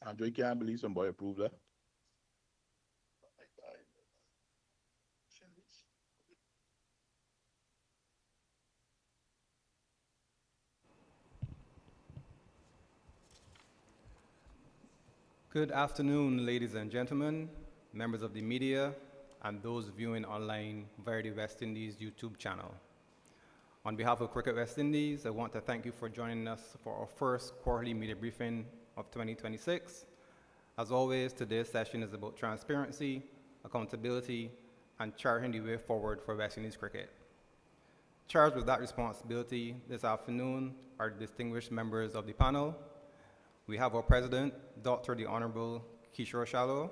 Andre can't believe somebody approved that. Good afternoon, ladies and gentlemen, members of the media, and those viewing online via the West Indies YouTube channel. On behalf of Cricket West Indies, I want to thank you for joining us for our first quarterly media briefing of 2026. As always, today's session is about transparency, accountability, and charting the way forward for West Indies cricket. Charged with that responsibility this afternoon are distinguished members of the panel. We have our President, Dr. the Honorable Kishore Shallow,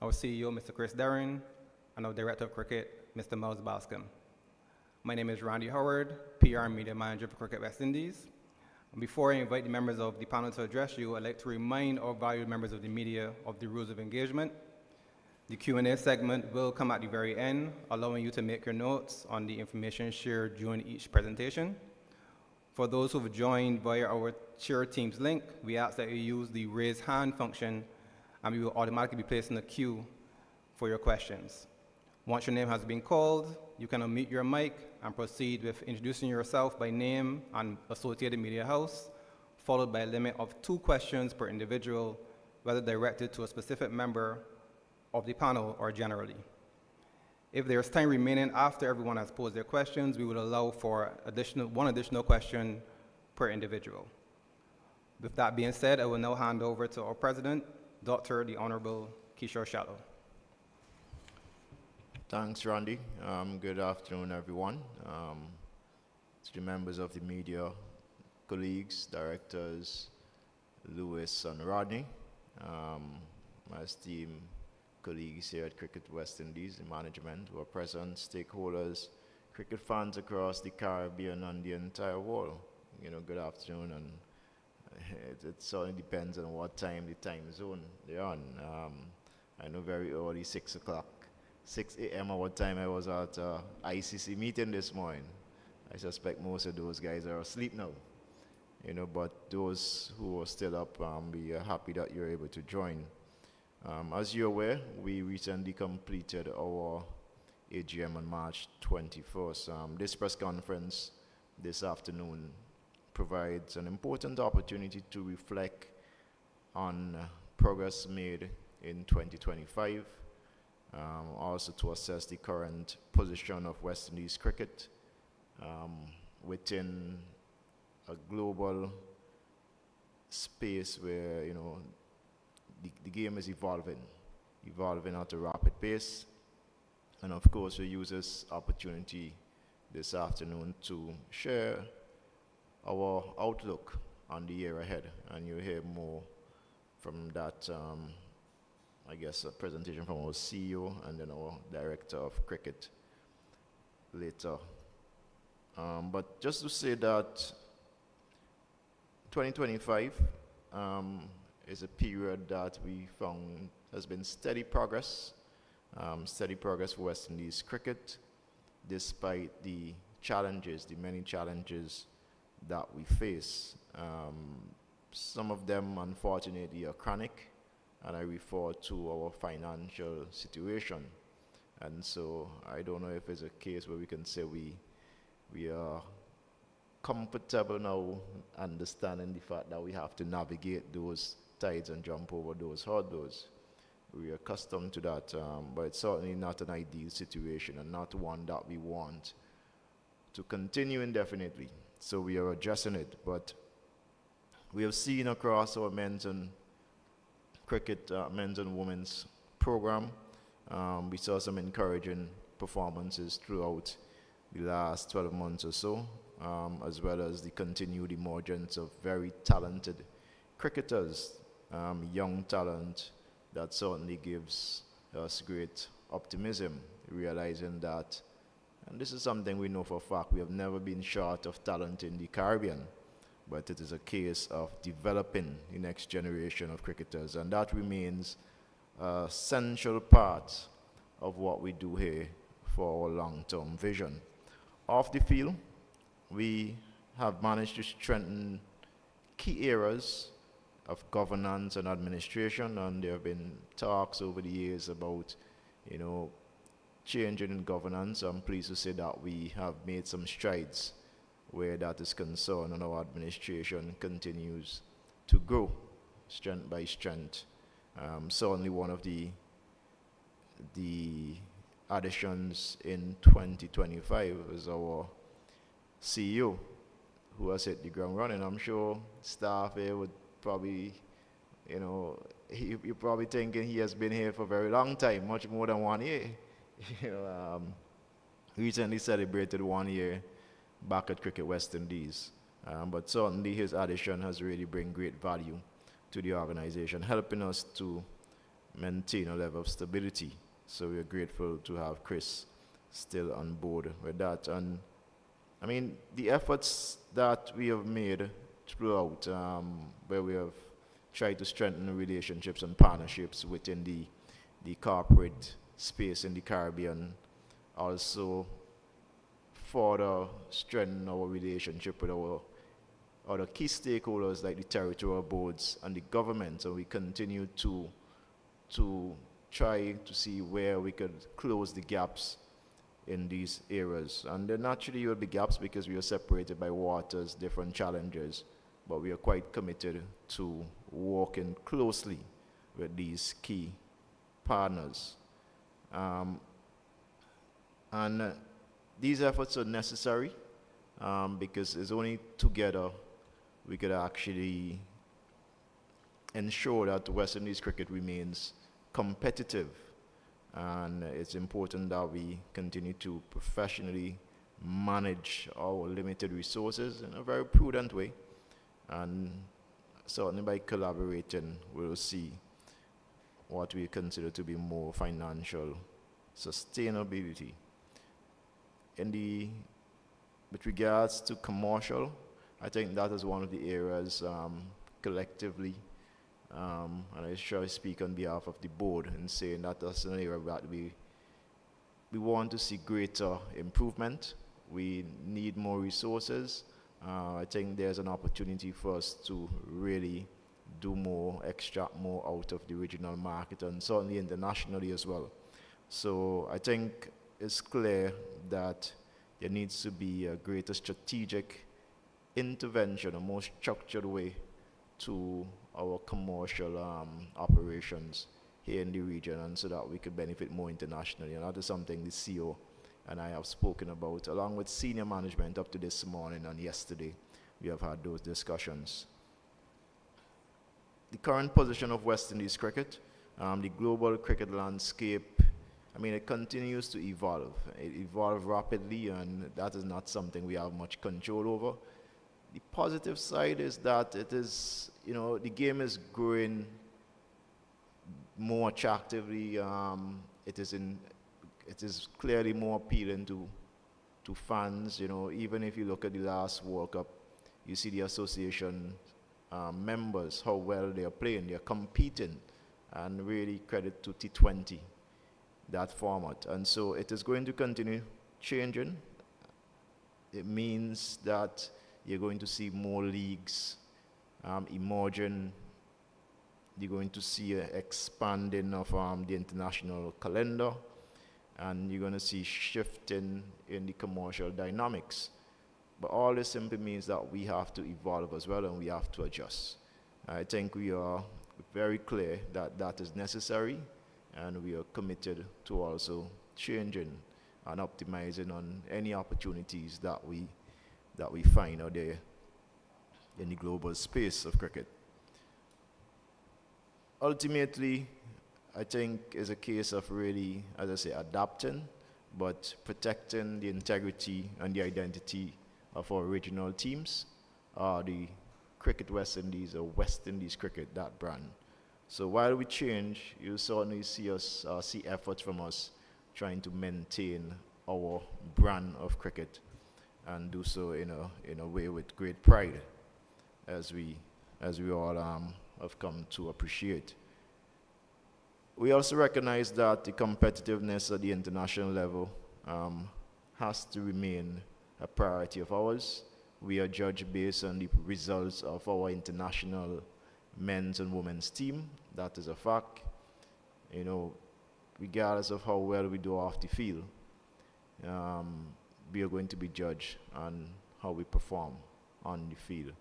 our CEO, Mr. Chris Derring, and our Director of Cricket, Mr. Miles Bascom. My name is Randy Howard, PR and Media Manager for Cricket West Indies. And before I invite the members of the panel to address you, I'd like to remind our valued members of the media of the rules of engagement. The Q&A segment will come at the very end, allowing you to make your notes on the information shared during each presentation. For those who have joined via our Share Teams link, we ask that you use the raise hand function and we will automatically be placed in the queue for your questions. Once your name has been called, you can unmute your mic and proceed with introducing yourself by name and associated media house, followed by a limit of 2 questions per individual, whether directed to a specific member of the panel or generally. If there's time remaining after everyone has posed their questions, we would allow for one additional question per individual. With that being said, I will now hand over to our President, Dr. the Honorable Kishore Shallow. Thanks, Randy. Good afternoon, everyone. To the members of the media, colleagues, directors, Lewis and Rodney, my esteemed colleagues here at Cricket West Indies, the management who are present, stakeholders, cricket fans across the Caribbean and the entire world. Good afternoon, and it certainly depends on what time the time zone they're on. I know very early, 6 a.m. at what time I was at ICC meeting this morning. I suspect most of those guys are asleep now. But those who are still up, we are happy that you're able to join. As you're aware, we recently completed our AGM on March 21st. This press conference this afternoon provides an important opportunity to reflect on progress made in 2025, also to assess the current position of West Indies cricket within a global space where, the game is evolving at a rapid pace. And of course, we use this opportunity this afternoon to share our outlook on the year ahead. And you'll hear more from that, a presentation from our CEO and then our Director of Cricket later. But just to say that 2025 is a period that we found has been steady progress for West Indies cricket, despite the many challenges that we face. Some of them, unfortunately, are chronic, and I refer to our financial situation. And so I don't know if it's a case where we can say we are comfortable now understanding the fact that we have to navigate those tides and jump over those hurdles. We are accustomed to that, but it's certainly not an ideal situation and not one that we want to continue indefinitely. So we are addressing it, but we have seen across our men's and cricket, men's and women's program, we saw some encouraging performances throughout the last 12 months or so. as well as the continued emergence of very talented cricketers, young talent that certainly gives us great optimism, realizing that, and this is something we know for a fact, we have never been short of talent in the Caribbean, but it is a case of developing the next generation of cricketers, and that remains a central part of what we do here for our long-term vision. Off the field, we have managed to strengthen key areas of governance and administration, and there have been talks over the years about, changing in governance. I'm pleased to say that we have made some strides where that is concerned, and our administration continues to grow strength by strength. Certainly one of the additions in 2025 is our CEO, who has hit the ground running. I'm sure staff here would probably, you're probably thinking he has been here for a very long time, much more than 1 year. Recently celebrated 1 year back at Cricket West Indies. But certainly his addition has really bring great value to the organization, helping us to maintain a level of stability. So we're grateful to have Chris still on board with that. And I mean, the efforts that we have made throughout, where we have tried to strengthen relationships and partnerships within the corporate space in the Caribbean, also further strengthen our relationship with our other key stakeholders like the territorial boards and the government. So we continue to try to see where we could close the gaps in these areas. And there naturally will be gaps because we are separated by waters, different challenges, but we are quite committed to working closely with these key partners. And these efforts are necessary because it's only together we could actually ensure that West Indies cricket remains competitive. And it's important that we continue to professionally manage our limited resources in a very prudent way. And certainly by collaborating, we'll see what we consider to be more financial sustainability. With regards to commercial, I think that is one of the areas collectively, and I sure speak on behalf of the board in saying that that's an area that we want to see greater improvement. We need more resources. I think there's an opportunity for us to really do more, extract more out of the regional market and certainly internationally as well. So I think it's clear that there needs to be a greater strategic intervention, a more structured way to our commercial operations here in the region, and so that we could benefit more internationally. And that is something the CEO and I have spoken about, along with senior management up to this morning and yesterday. We have had those discussions. The current position of West Indies cricket, the global cricket landscape, I mean, it continues to evolve. It evolves rapidly, and that is not something we have much control over. The positive side is that it is, the game is growing more attractively. It is clearly more appealing to fans. Even if you look at the last World Cup, you see the association members, how well they are playing, they are competing, and really credit to T20, that format. And so it is going to continue changing. It means that you're going to see more leagues emerging. You're going to see an expanding of the international calendar, and you're going to see shifting in the commercial dynamics. But all this simply means that we have to evolve as well, and we have to adjust. I think we are very clear that that is necessary, and we are committed to also changing and optimizing on any opportunities that we find out there in the global space of cricket. Ultimately, I think it's a case of really, as I say, adapting, but protecting the integrity and the identity of our regional teams are the Cricket West Indies or West Indies Cricket, that brand. So while we change, you'll certainly see efforts from us trying to maintain our brand of cricket and do so in a way with great pride, as we all have come to appreciate. We also recognize that the competitiveness at the international level has to remain a priority of ours. We are judged based on the results of our international men's and women's team. That is a fact. Regardless of how well we do off the field, we are going to be judged on how we perform on the field.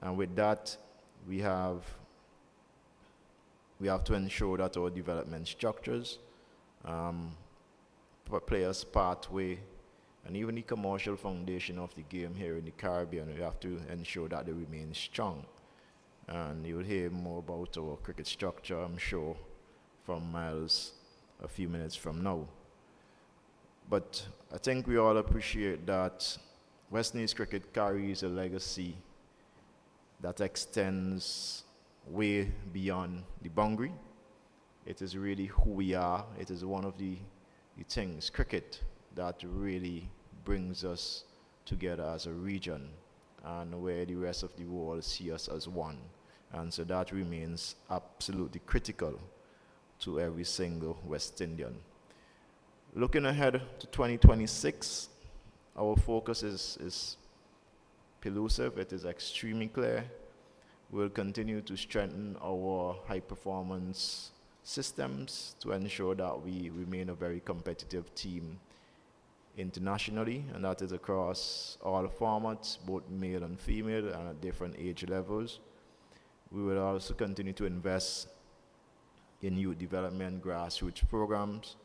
And with that, we have to ensure that our development structures, players' pathway, and even the commercial foundation of the game here in the Caribbean, we have to ensure that they remain strong. And you'll hear more about our cricket structure, I'm sure, from Miles a few minutes from now. But I think we all appreciate that West Indies cricket carries a legacy that extends way beyond the boundary. It is really who we are. It is one of the things, cricket, that really brings us together as a region and where the rest of the world see us as one. And so that remains absolutely critical to every single West Indian. Looking ahead to 2026, our focus is elusive. It is extremely clear. We'll continue to strengthen our high-performance systems to ensure that we remain a very competitive team internationally, and that is across all formats, both male and female, and at different age levels. We will also continue to invest in youth development grassroots programs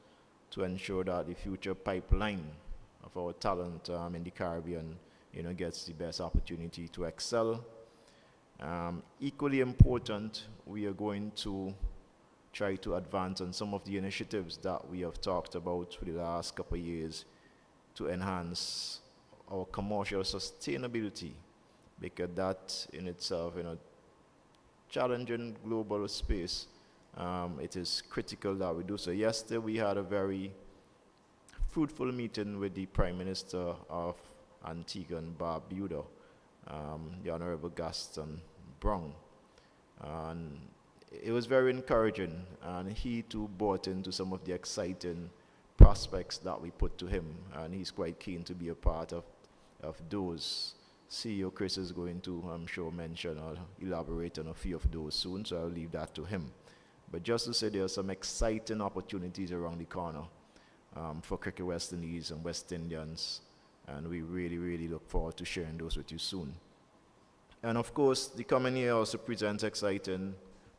to ensure that the future pipeline of our talent in the Caribbean gets the best opportunity to excel. Equally important, we are going to try to advance on some of the initiatives that we have talked about for the last couple of years to enhance our commercial sustainability, because that in itself, in a challenging global space, it is critical that we do so. Yesterday we had a very fruitful meeting with the Prime Minister of Antigua and Barbuda, the Honorable Gaston Brown, and it was very encouraging, and he too bought into some of the exciting prospects that we put to him, and he's quite keen to be a part of those. CEO Chris is going to, I'm sure, mention or elaborate on a few of those soon, so I'll leave that to him. But just to say, there are some exciting opportunities around the corner for Cricket West Indies and West Indians, and we really, really look forward to sharing those with you soon. And of course, the coming year also presents exciting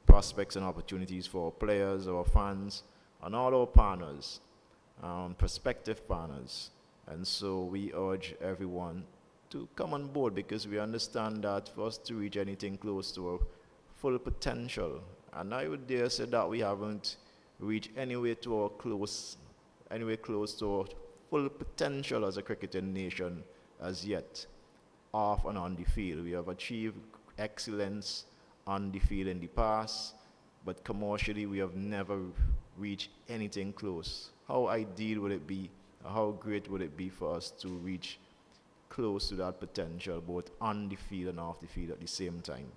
prospects and opportunities for our players, our fans, and all our partners, prospective partners. And so we urge everyone to come on board, because we understand that for us to reach anything close to our full potential, and I would dare say that we haven't reached anywhere close to our full potential as a cricketing nation as yet, off and on the field. We have achieved excellence on the field in the past, but commercially we have never reached anything close. How ideal would it be, or how great would it be for us to reach close to that potential, both on the field and off the field at the same time?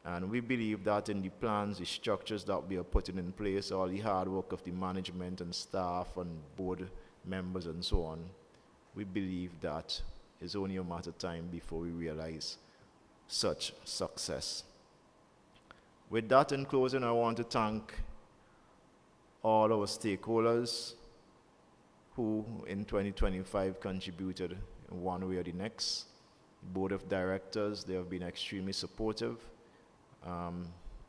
And we believe that in the plans, the structures that we are putting in place, all the hard work of the management and staff and board members and so on, we believe that it's only a matter of time before we realize such success. With that in closing, I want to thank all our stakeholders who in 2025 contributed in one way or the next. Board of directors, they have been extremely supportive.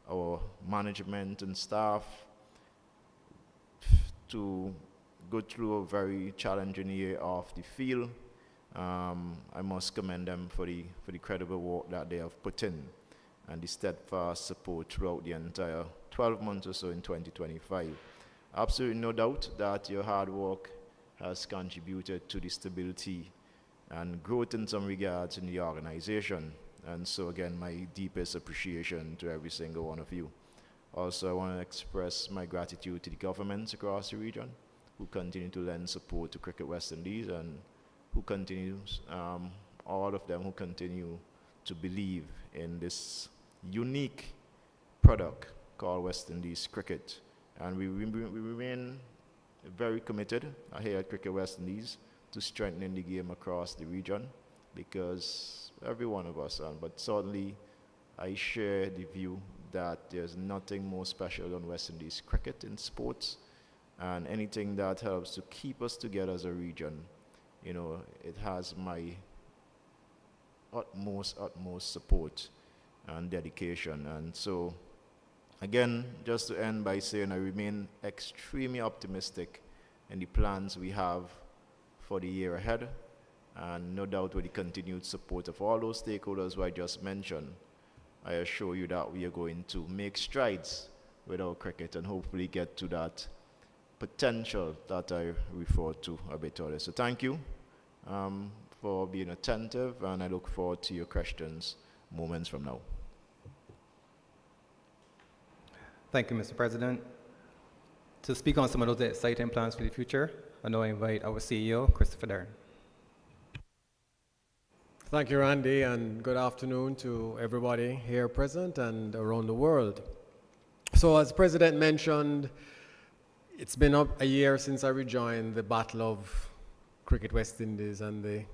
Our management and staff, to go through a very challenging year off the field. I must commend them for the credible work that they have put in and the steadfast support throughout the entire 12 months or so in 2025. Absolutely no doubt that your hard work has contributed to the stability and growth in some regards in the organization. And so again, my deepest appreciation to every single one of you. Also, I want to express my gratitude to the governments across the region who continue to lend support to Cricket West Indies and who continues, all of them who continue to believe in this unique product called West Indies cricket. And we remain very committed here at Cricket West Indies to strengthening the game across the region, because every one of us, but certainly I share the view that there's nothing more special than West Indies cricket in sports, and anything that helps to keep us together as a region, you know, it has my utmost support and dedication. And so, again, just to end by saying I remain extremely optimistic in the plans we have for the year ahead, and no doubt with the continued support of all those stakeholders who I just mentioned, I assure you that we are going to make strides with our cricket and hopefully get to that potential that I referred to a bit earlier. So thank you for being attentive, and I look forward to your questions moments from now. Thank you, Mr. President. To speak on some of those exciting plans for the future, I now invite our CEO, Christopher Dern. Thank you, Randy, and good afternoon to everybody here present and around the world. So as President mentioned, it's been a year since I rejoined the Battle of Cricket West Indies and the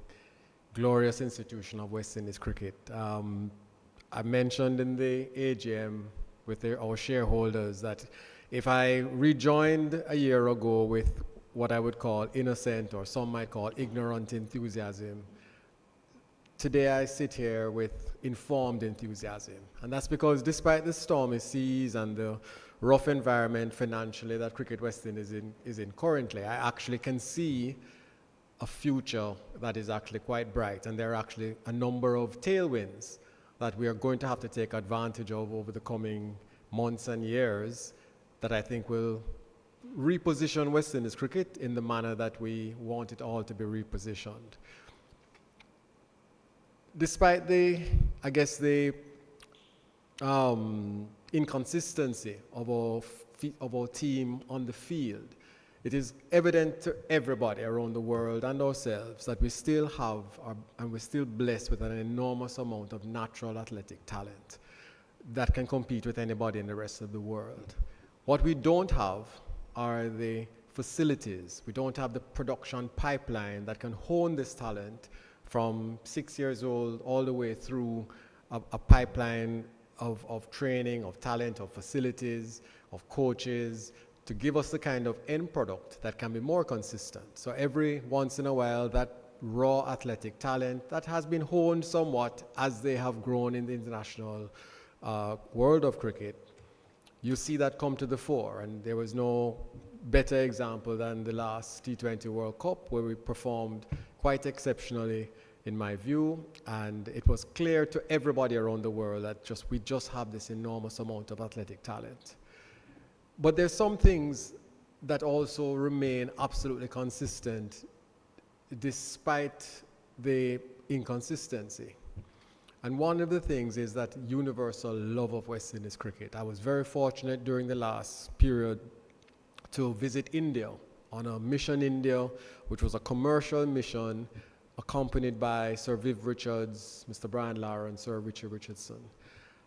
glorious institution of West Indies cricket. I mentioned in the AGM with our shareholders that if I rejoined a year ago with what I would call innocent, or some might call ignorant enthusiasm, today I sit here with informed enthusiasm. And that's because despite the stormy seas and the rough environment financially that Cricket West Indies is in currently, I actually can see a future that is actually quite bright. And there are actually a number of tailwinds that we are going to have to take advantage of over the coming months and years that I think will reposition West Indies cricket in the manner that we want it all to be repositioned. Despite the inconsistency of our team on the field, it is evident to everybody around the world and ourselves that we still have, and we're still blessed with an enormous amount of natural athletic talent that can compete with anybody in the rest of the world. What we don't have are the facilities. We don't have the production pipeline that can hone this talent from 6 years old all the way through a pipeline of training, of talent, of facilities, of coaches, to give us the kind of end product that can be more consistent. So every once in a while, that raw athletic talent that has been honed somewhat as they have grown in the international world of cricket, you see that come to the fore. And there was no better example than the last T20 World Cup, where we performed quite exceptionally, in my view, and it was clear to everybody around the world that we just have this enormous amount of athletic talent. But there's some things that also remain absolutely consistent despite the inconsistency. And one of the things is that universal love of West Indies cricket. I was very fortunate during the last period to visit India on a mission India, which was a commercial mission accompanied by Sir Viv Richards, Mr. Brian Lara, and Sir Richard Richardson.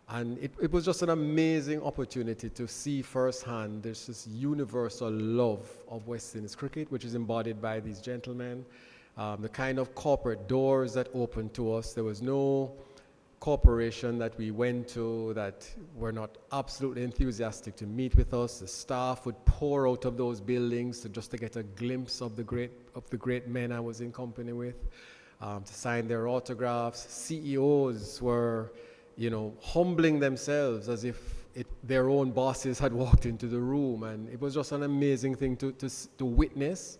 And it was just an amazing opportunity to see firsthand this universal love of West Indies cricket, which is embodied by these gentlemen. The kind of corporate doors that opened to us. There was no corporation that we went to that were not absolutely enthusiastic to meet with us. The staff would pour out of those buildings to get a glimpse of the great men I was in company with, to sign their autographs. CEOs were, humbling themselves as if their own bosses had walked into the room, and it was just an amazing thing to witness.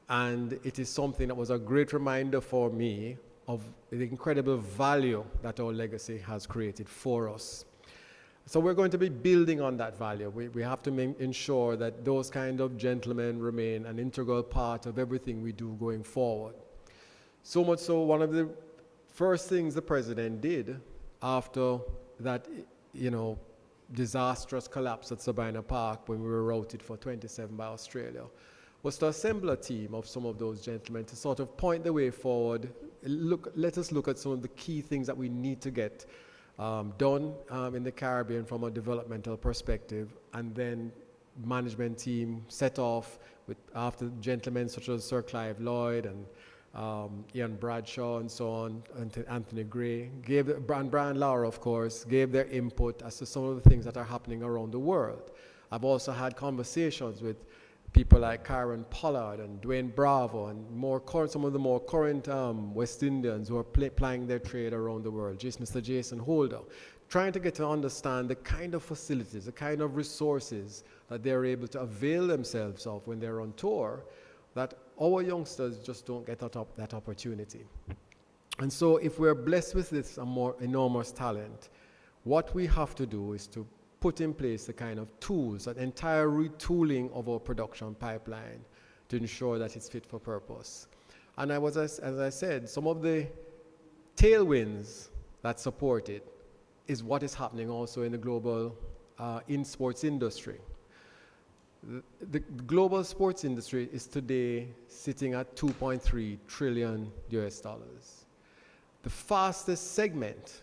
And it is something that was a great reminder for me of the incredible value that our legacy has created for us. So we're going to be building on that value. We have to ensure that those kind of gentlemen remain an integral part of everything we do going forward. So much so, one of the first things the president did after that, disastrous collapse at Sabina Park when we were routed for 27 by Australia, was to assemble a team of some of those gentlemen to sort of point the way forward. Let us look at some of the key things that we need to get done in the Caribbean from a developmental perspective, and then management team set off with after gentlemen such as Sir Clive Lloyd and Ian Bradshaw and so on, and Anthony Gray, and Brian Lara, of course, gave their input as to some of the things that are happening around the world. I've also had conversations with people like Karen Pollard and Dwayne Bravo and some of the more current West Indians who are plying their trade around the world, Mr. Jason Holder, trying to get to understand the kind of facilities, the kind of resources that they're able to avail themselves of when they're on tour, that our youngsters just don't get that opportunity. And so if we're blessed with this more enormous talent, what we have to do is to put in place the kind of tools, an entire retooling of our production pipeline to ensure that it's fit for purpose. And as I said, some of the tailwinds that support it is what is happening also in the global sports industry. The global sports industry is today sitting at $2.3 trillion US. The fastest segment,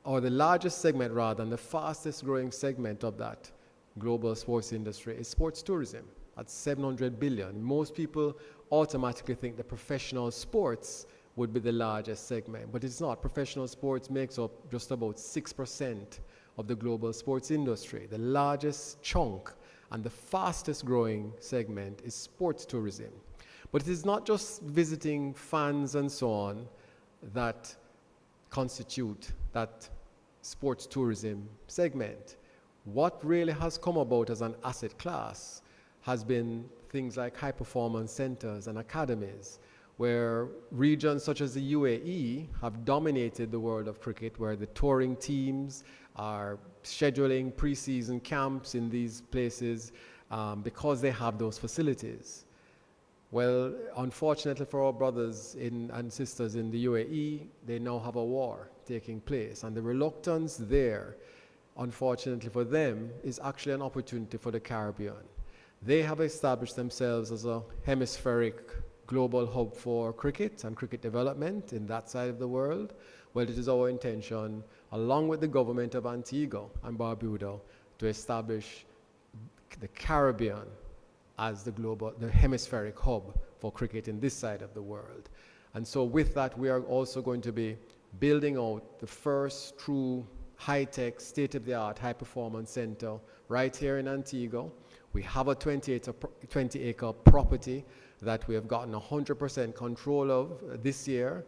or the largest segment rather, and the fastest growing segment of that global sports industry is sports tourism at 700 billion. Most people automatically think that professional sports would be the largest segment, but it's not. Professional sports makes up just about 6% of the global sports industry. The largest chunk and the fastest growing segment is sports tourism. But it is not just visiting fans and so on that constitute that sports tourism segment. What really has come about as an asset class has been things like high performance centers and academies, where regions such as the UAE have dominated the world of cricket, where the touring teams are scheduling pre-season camps in these places because they have those facilities. Well, unfortunately for our brothers and sisters in the UAE, they now have a war taking place, and the reluctance there, unfortunately for them, is actually an opportunity for the Caribbean. They have established themselves as a hemispheric global hub for cricket and cricket development in that side of the world. Well, it is our intention, along with the government of Antigua and Barbuda, to establish the Caribbean as the hemispheric hub for cricket in this side of the world. And so with that, we are also going to be building out the first true high-tech, state-of-the-art, high-performance center right here in Antigua. We have a 20-acre property that we have gotten 100% control of this year,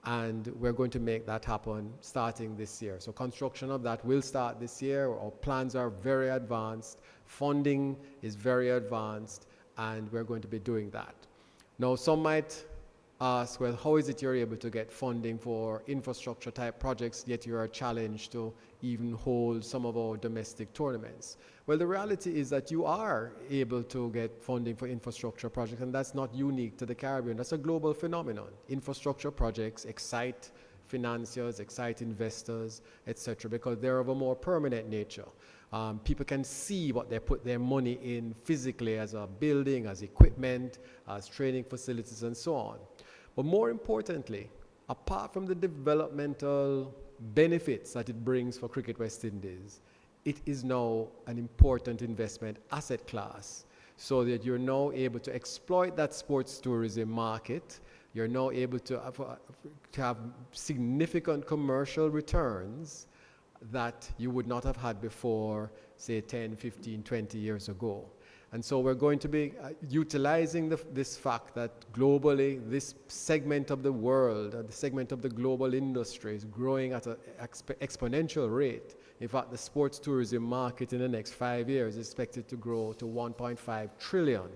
and we're going to make that happen starting this year. So construction of that will start this year. Our plans are very advanced, funding is very advanced, and we're going to be doing that. Now, some might ask, well, how is it you're able to get funding for infrastructure type projects, yet you're challenged to even hold some of our domestic tournaments? Well, the reality is that you are able to get funding for infrastructure projects, and that's not unique to the Caribbean. That's a global phenomenon. Infrastructure projects excite financiers, excite investors, etc., because they're of a more permanent nature. People can see what they put their money in physically as a building, as equipment, as training facilities, and so on. But more importantly, apart from the developmental benefits that it brings for Cricket West Indies, it is now an important investment asset class, so that you're now able to exploit that sports tourism market. You're now able to have significant commercial returns that you would not have had before, say, 10, 15, 20 years ago. And so we're going to be utilizing this fact that globally this segment of the world, the segment of the global industry is growing at an exponential rate. In fact, the sports tourism market in the next 5 years is expected to grow to $1.5 trillion.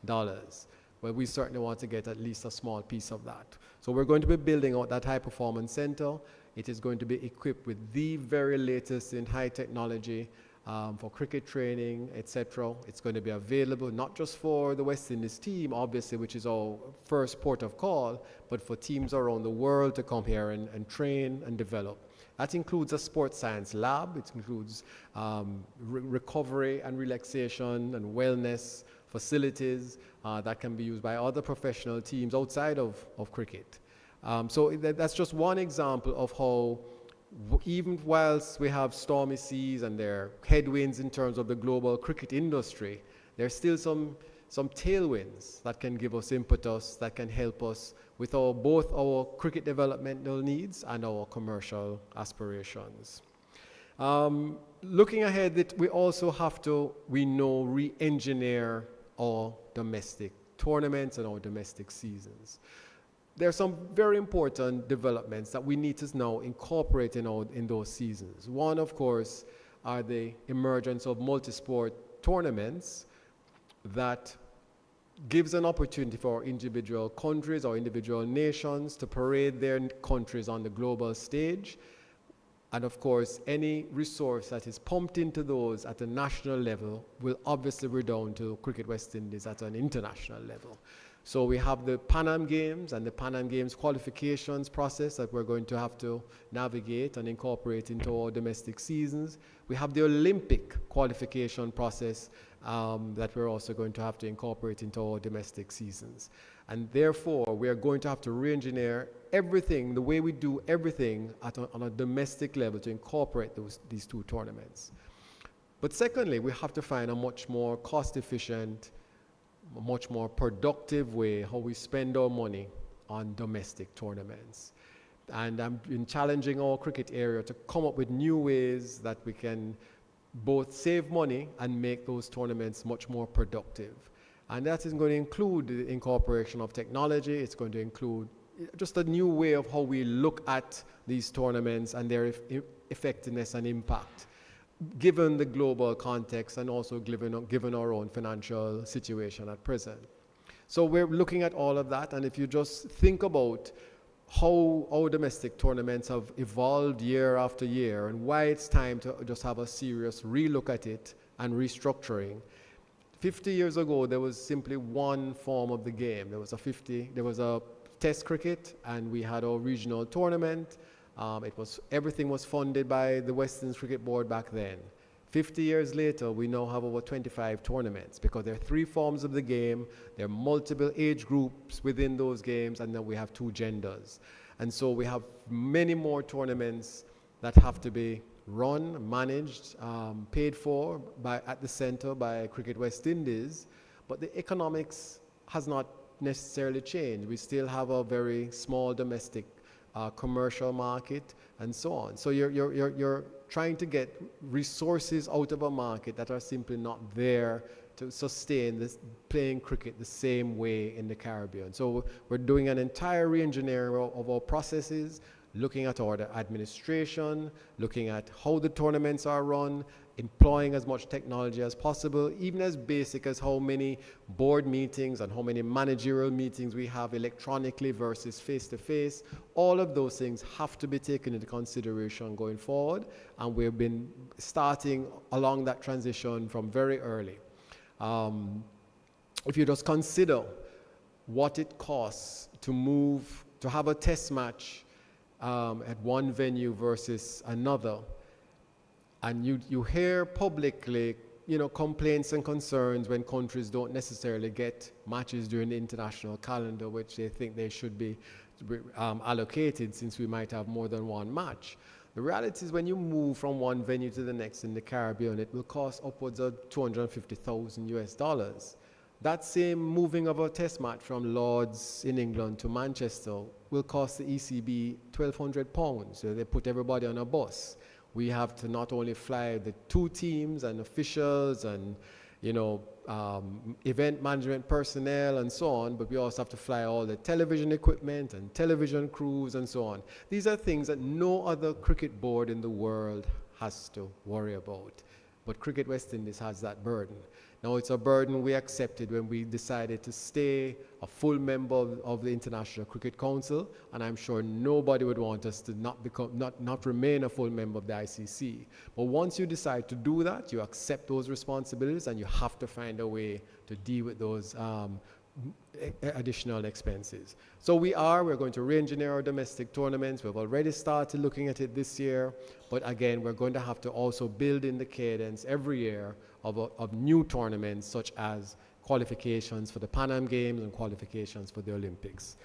Well, we certainly want to get at least a small piece of that. So we're going to be building out that high performance center. It is going to be equipped with the very latest in high technology for cricket training, etc. It's going to be available not just for the West Indies team, obviously, which is our first port of call, but for teams around the world to come here and train and develop. That includes a sports science lab. It includes recovery and relaxation and wellness facilities that can be used by other professional teams outside of cricket. So that's just one example of how even whilst we have stormy seas and there are headwinds in terms of the global cricket industry, there's still some tailwinds that can give us impetus, that can help us with both our cricket developmental needs and our commercial aspirations. Looking ahead, we also have to, re-engineer our domestic tournaments and our domestic seasons. There are some very important developments that we need to now incorporate in those seasons. One, of course, are the emergence of multi-sport tournaments that gives an opportunity for individual countries or individual nations to parade their countries on the global stage. And of course, any resource that is pumped into those at a national level will obviously redound to Cricket West Indies at an international level. So we have the Pan Am Games and the Pan Am Games qualifications process that we're going to have to navigate and incorporate into our domestic seasons. We have the Olympic qualification process that we're also going to have to incorporate into our domestic seasons. And therefore, we are going to have to re-engineer everything, the way we do everything on a domestic level to incorporate these two tournaments. But secondly, we have to find a much more cost-efficient, a much more productive way how we spend our money on domestic tournaments. And I'm been challenging our cricket area to come up with new ways that we can both save money and make those tournaments much more productive. And that is going to include the incorporation of technology. It's going to include just a new way of how we look at these tournaments and their effectiveness and impact, given the global context and also given our own financial situation at present. So we're looking at all of that, and if you just think about how our domestic tournaments have evolved year after year and why it's time to just have a serious relook at it and restructuring. 50 years ago, there was simply one form of the game. There was a test cricket, and we had our regional tournament. Everything was funded by the West Indies Cricket Board back then. 50 years later, we now have over 25 tournaments because there are three forms of the game, there are multiple age groups within those games, and then we have two genders. And so we have many more tournaments that have to be run, managed, paid for at the center by Cricket West Indies, but the economics has not necessarily changed. We still have a very small domestic commercial market and so on. So you're trying to get resources out of a market that are simply not there to sustain this playing cricket the same way in the Caribbean. So we're doing an entire re-engineering of our processes, looking at our administration, looking at how the tournaments are run, employing as much technology as possible, even as basic as how many board meetings and how many managerial meetings we have electronically versus face-to-face. All of those things have to be taken into consideration going forward, and we've been starting along that transition from very early. If you just consider what it costs to have a test match at one venue versus another, and you hear publicly, complaints and concerns when countries don't necessarily get matches during the international calendar, which they think they should be allocated since we might have more than one match. The reality is when you move from one venue to the next in the Caribbean, it will cost upwards of $250,000. That same moving of a test match from Lords in England to Manchester will cost the ECB £1,200. So they put everybody on a bus. We have to not only fly the two teams and officials and, event management personnel and so on, but we also have to fly all the television equipment and television crews and so on. These are things that no other cricket board in the world has to worry about. But Cricket West Indies has that burden. Now, it's a burden we accepted when we decided to stay a full member of the International Cricket Council, and I'm sure nobody would want us to not remain a full member of the ICC. But once you decide to do that, you accept those responsibilities, and you have to find a way to deal with those additional expenses. So we're going to re-engineer our domestic tournaments. We've already started looking at it this year, but again, we're going to have to also build in the cadence every year of new tournaments, such as qualifications for the Pan Am Games and qualifications for the Olympics.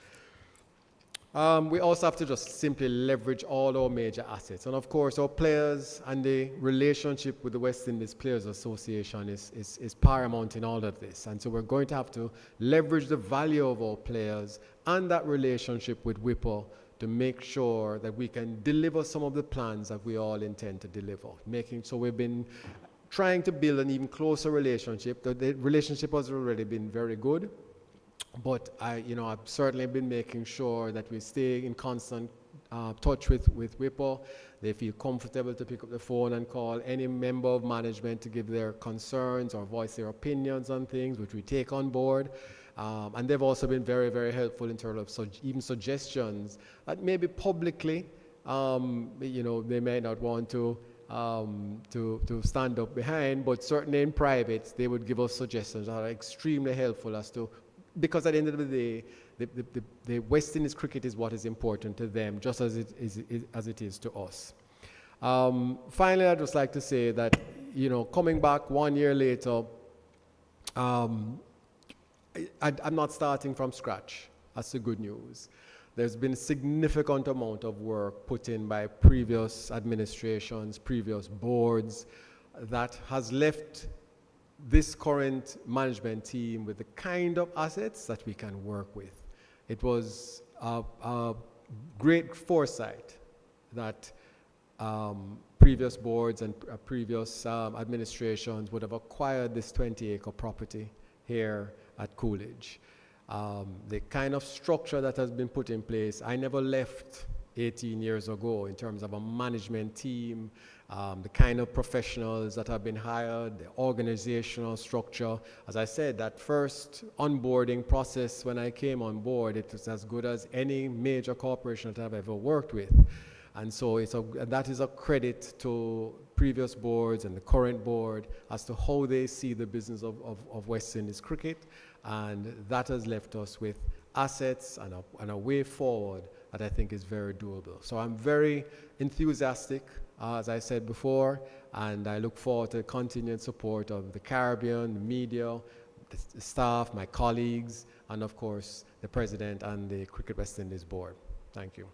We also have to just simply leverage all our major assets. And of course, our players and the relationship with the West Indies Players Association is paramount in all of this. And so we're going to have to leverage the value of our players and that relationship with Whipple to make sure that we can deliver some of the plans that we all intend to deliver. So we've been trying to build an even closer relationship. The relationship has already been very good. But I've certainly been making sure that we stay in constant touch with Whipple. They feel comfortable to pick up the phone and call any member of management to give their concerns or voice their opinions on things, which we take on board. And they've also been very, very helpful in terms of even suggestions that maybe publicly, they may not want to stand up behind, but certainly in private, they would give us suggestions that are extremely helpful because at the end of the day, the West Indies cricket is what is important to them, just as it is to us. Finally, I'd just like to say that, coming back 1 year later, I'm not starting from scratch. That's the good news. There's been a significant amount of work put in by previous administrations, previous boards, that has left this current management team with the kind of assets that we can work with. It was a great foresight that previous boards and previous administrations would have acquired this 20-acre property here at Coolidge. The kind of structure that has been put in place, I never left 18 years ago in terms of a management team, the kind of professionals that have been hired, the organizational structure. As I said, that first onboarding process when I came on board, it was as good as any major corporation that I've ever worked with. And so that is a credit to previous boards and the current board as to how they see the business of West Indies cricket. And that has left us with assets and a way forward that I think is very doable. So I'm very enthusiastic, as I said before, and I look forward to the continued support of the Caribbean, the media, the staff, my colleagues, and of course, the President and the Cricket West Indies Board. Thank you.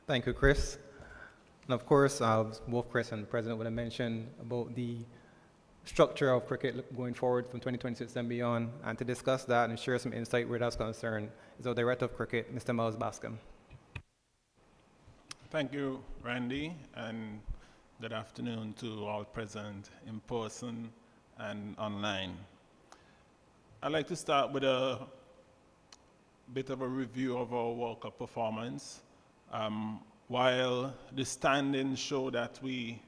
Thank you, Chris. And of course, both Chris and the President would have mentioned about the structure of cricket going forward from 2026 and beyond. And to discuss that and share some insight where that's concerned is our Director of Cricket, Mr. Miles Bascom. Thank you, Randy, and good afternoon to all present in person and online. I'd like to start with a bit of a review of our World Cup performance. While the standings show that we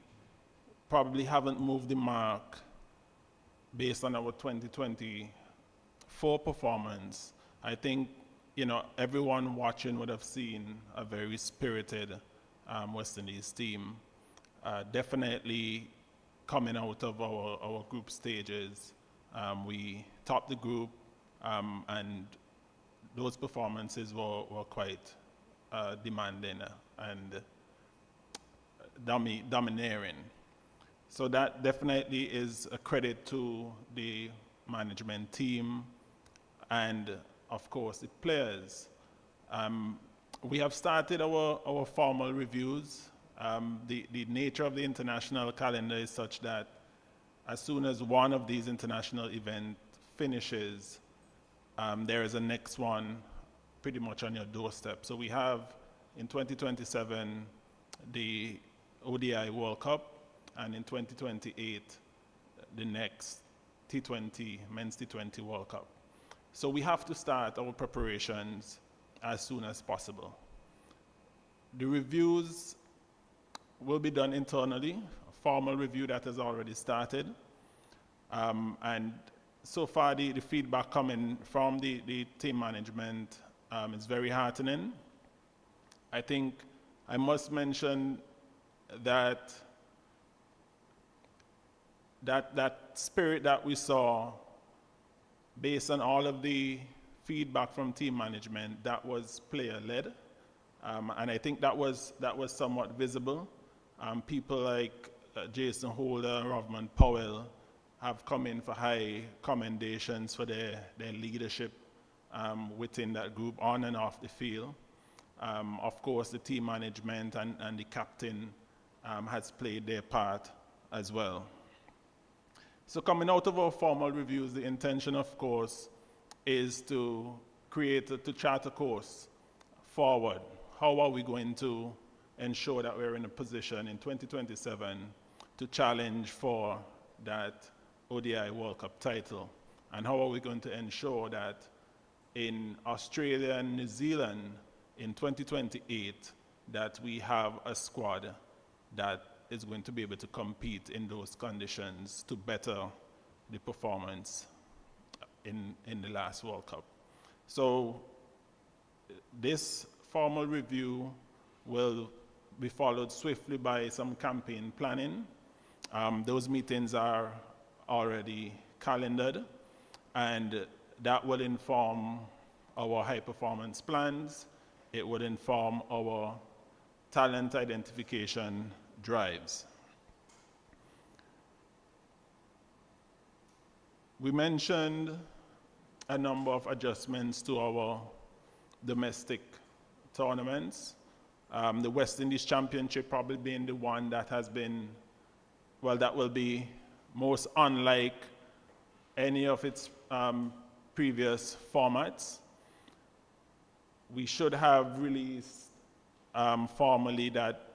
probably haven't moved the mark based on our 2024 performance, I think everyone watching would have seen a very spirited West Indies team. Definitely coming out of our group stages, we topped the group, and those performances were quite demanding and domineering. So that definitely is a credit to the management team and, of course, the players. We have started our formal reviews. The nature of the international calendar is such that as soon as one of these international events finishes, there is a next one pretty much on your doorstep. So we have in 2027 the ODI World Cup, and in 2028 the next T20, Men's T20 World Cup. So we have to start our preparations as soon as possible. The reviews will be done internally formal review that has already started. And so far, the feedback coming from the team management is very heartening. I think I must mention that that spirit that we saw, based on all of the feedback from team management, that was player-led. And I think that was somewhat visible. People like Jason Holder, Rovman Powell have come in for high commendations for their leadership within that group, on and off the field. Of course, the team management and the captain has played their part as well. So coming out of our formal reviews, the intention, of course, is to chart a course forward. How are we going to ensure that we're in a position in 2027 to challenge for that ODI World Cup title? And how are we going to ensure that in Australia and New Zealand in 2028 that we have a squad that is going to be able to compete in those conditions to better the performance in the last World Cup. So this formal review will be followed swiftly by some campaign planning. Those meetings are already calendared, and that will inform our high performance plans. It would inform our talent identification drives. We mentioned a number of adjustments to our domestic tournaments. The West Indies Championship probably being the one that has been, well, that will be most unlike any of its previous formats. We should have released formally that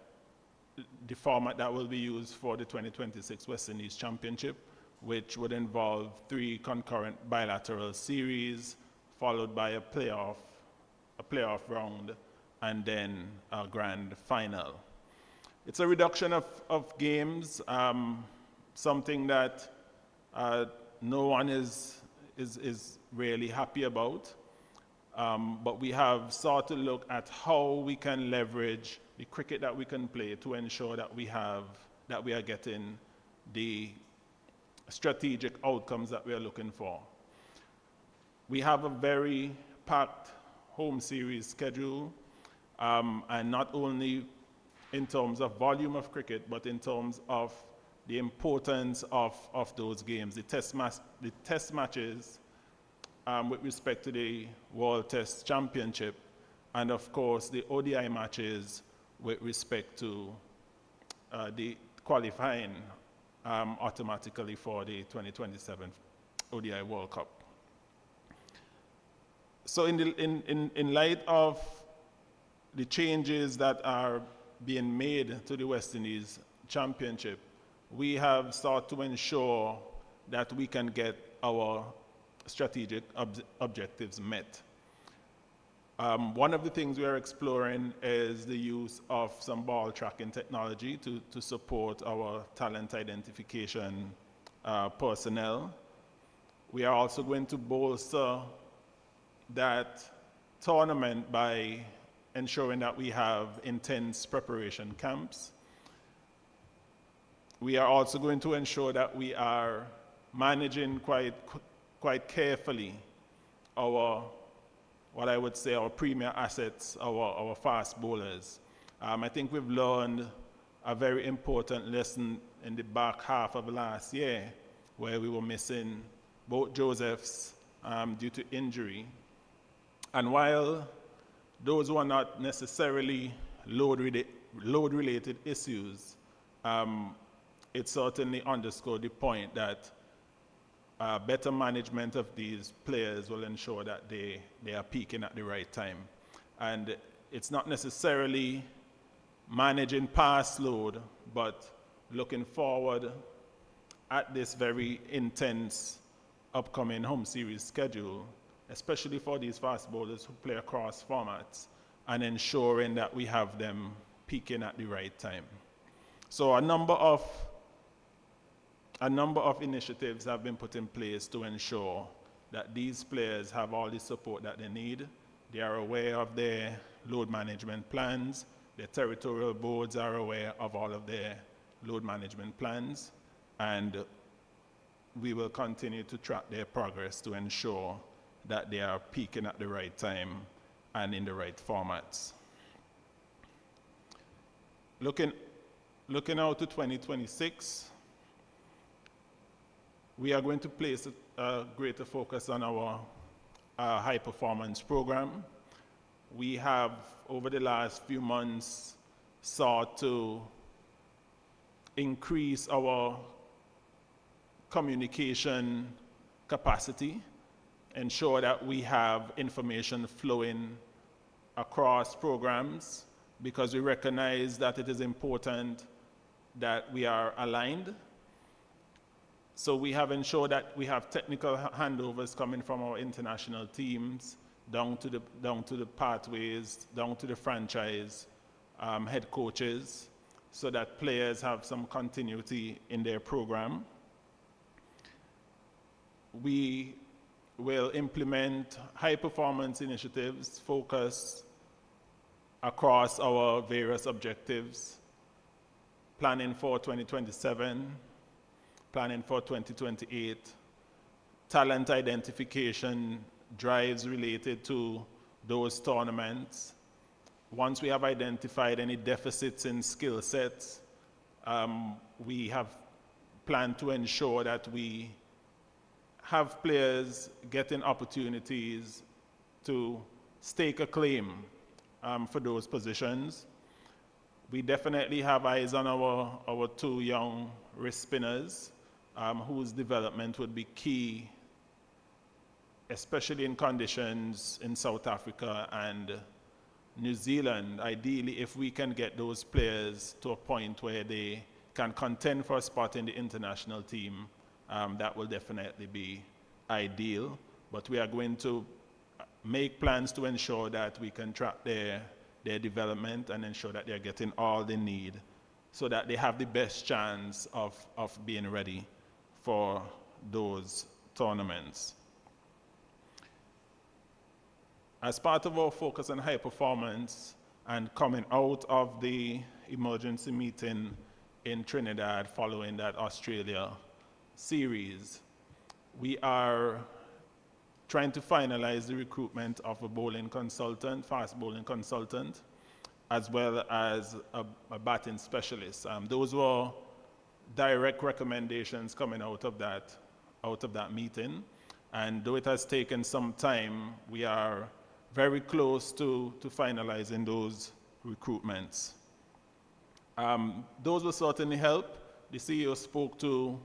the format that will be used for the 2026 West Indies Championship, which would involve 3 concurrent bilateral series, followed by a playoff round, and then a grand final. It's a reduction of games, something that no one is really happy about. But we have sought to look at how we can leverage the cricket that we can play to ensure that we are getting the strategic outcomes that we are looking for. We have a very packed home series schedule, and not only in terms of volume of cricket, but in terms of the importance of those games. The test matches with respect to the World Test Championship, and of course the ODI matches with respect to the qualifying automatically for the 2027 ODI World Cup. So in light of the changes that are being made to the West Indies Championship, we have sought to ensure that we can get our strategic objectives met. One of the things we are exploring is the use of some ball tracking technology to support our talent identification personnel. We are also going to bolster that tournament by ensuring that we have intense preparation camps. We are also going to ensure that we are managing quite carefully our, what I would say, our premier assets, our fast bowlers. I think we've learned a very important lesson in the back half of last year, where we were missing both Josephs due to injury. And while those were not necessarily load-related issues, it certainly underscored the point that better management of these players will ensure that they are peaking at the right time. And it's not necessarily managing past load, but looking forward at this very intense upcoming home series schedule, especially for these fast bowlers who play across formats, and ensuring that we have them peaking at the right time. So a number of a number of initiatives have been put in place to ensure that these players have all the support that they need. They are aware of their load management plans. Their territorial boards are aware of all of their load management plans. And we will continue to track their progress to ensure that they are peaking at the right time and in the right formats. Looking out to 2026, we are going to place a greater focus on our high performance program. We have, over the last few months, sought to increase our communication capacity, ensure that we have information flowing across programs, because we recognize that it is important that we are aligned. So we have ensured that we have technical handovers coming from our international teams down to the pathways, down to the franchise head coaches, so that players have some continuity in their program. We will implement high performance initiatives, focus across our various objectives, planning for 2027, planning for 2028, talent identification drives related to those tournaments. Once we have identified any deficits in skill sets, we have planned to ensure that we have players getting opportunities to stake a claim for those positions. We definitely have eyes on our two young wrist spinners, whose development would be key, especially in conditions in South Africa and New Zealand. Ideally, if we can get those players to a point where they can contend for a spot in the international team, that will definitely be ideal. But we are going to make plans to ensure that we can track their development and ensure that they're getting all they need so that they have the best chance of being ready for those tournaments. As part of our focus on high performance and coming out of the emergency meeting in Trinidad following that Australia series, we are trying to finalize the recruitment of a bowling consultant, fast bowling consultant, as well as a batting specialist. Those were direct recommendations coming out of that meeting. And though it has taken some time, we are very close to finalizing those recruitments. Those will certainly help. The CEO spoke to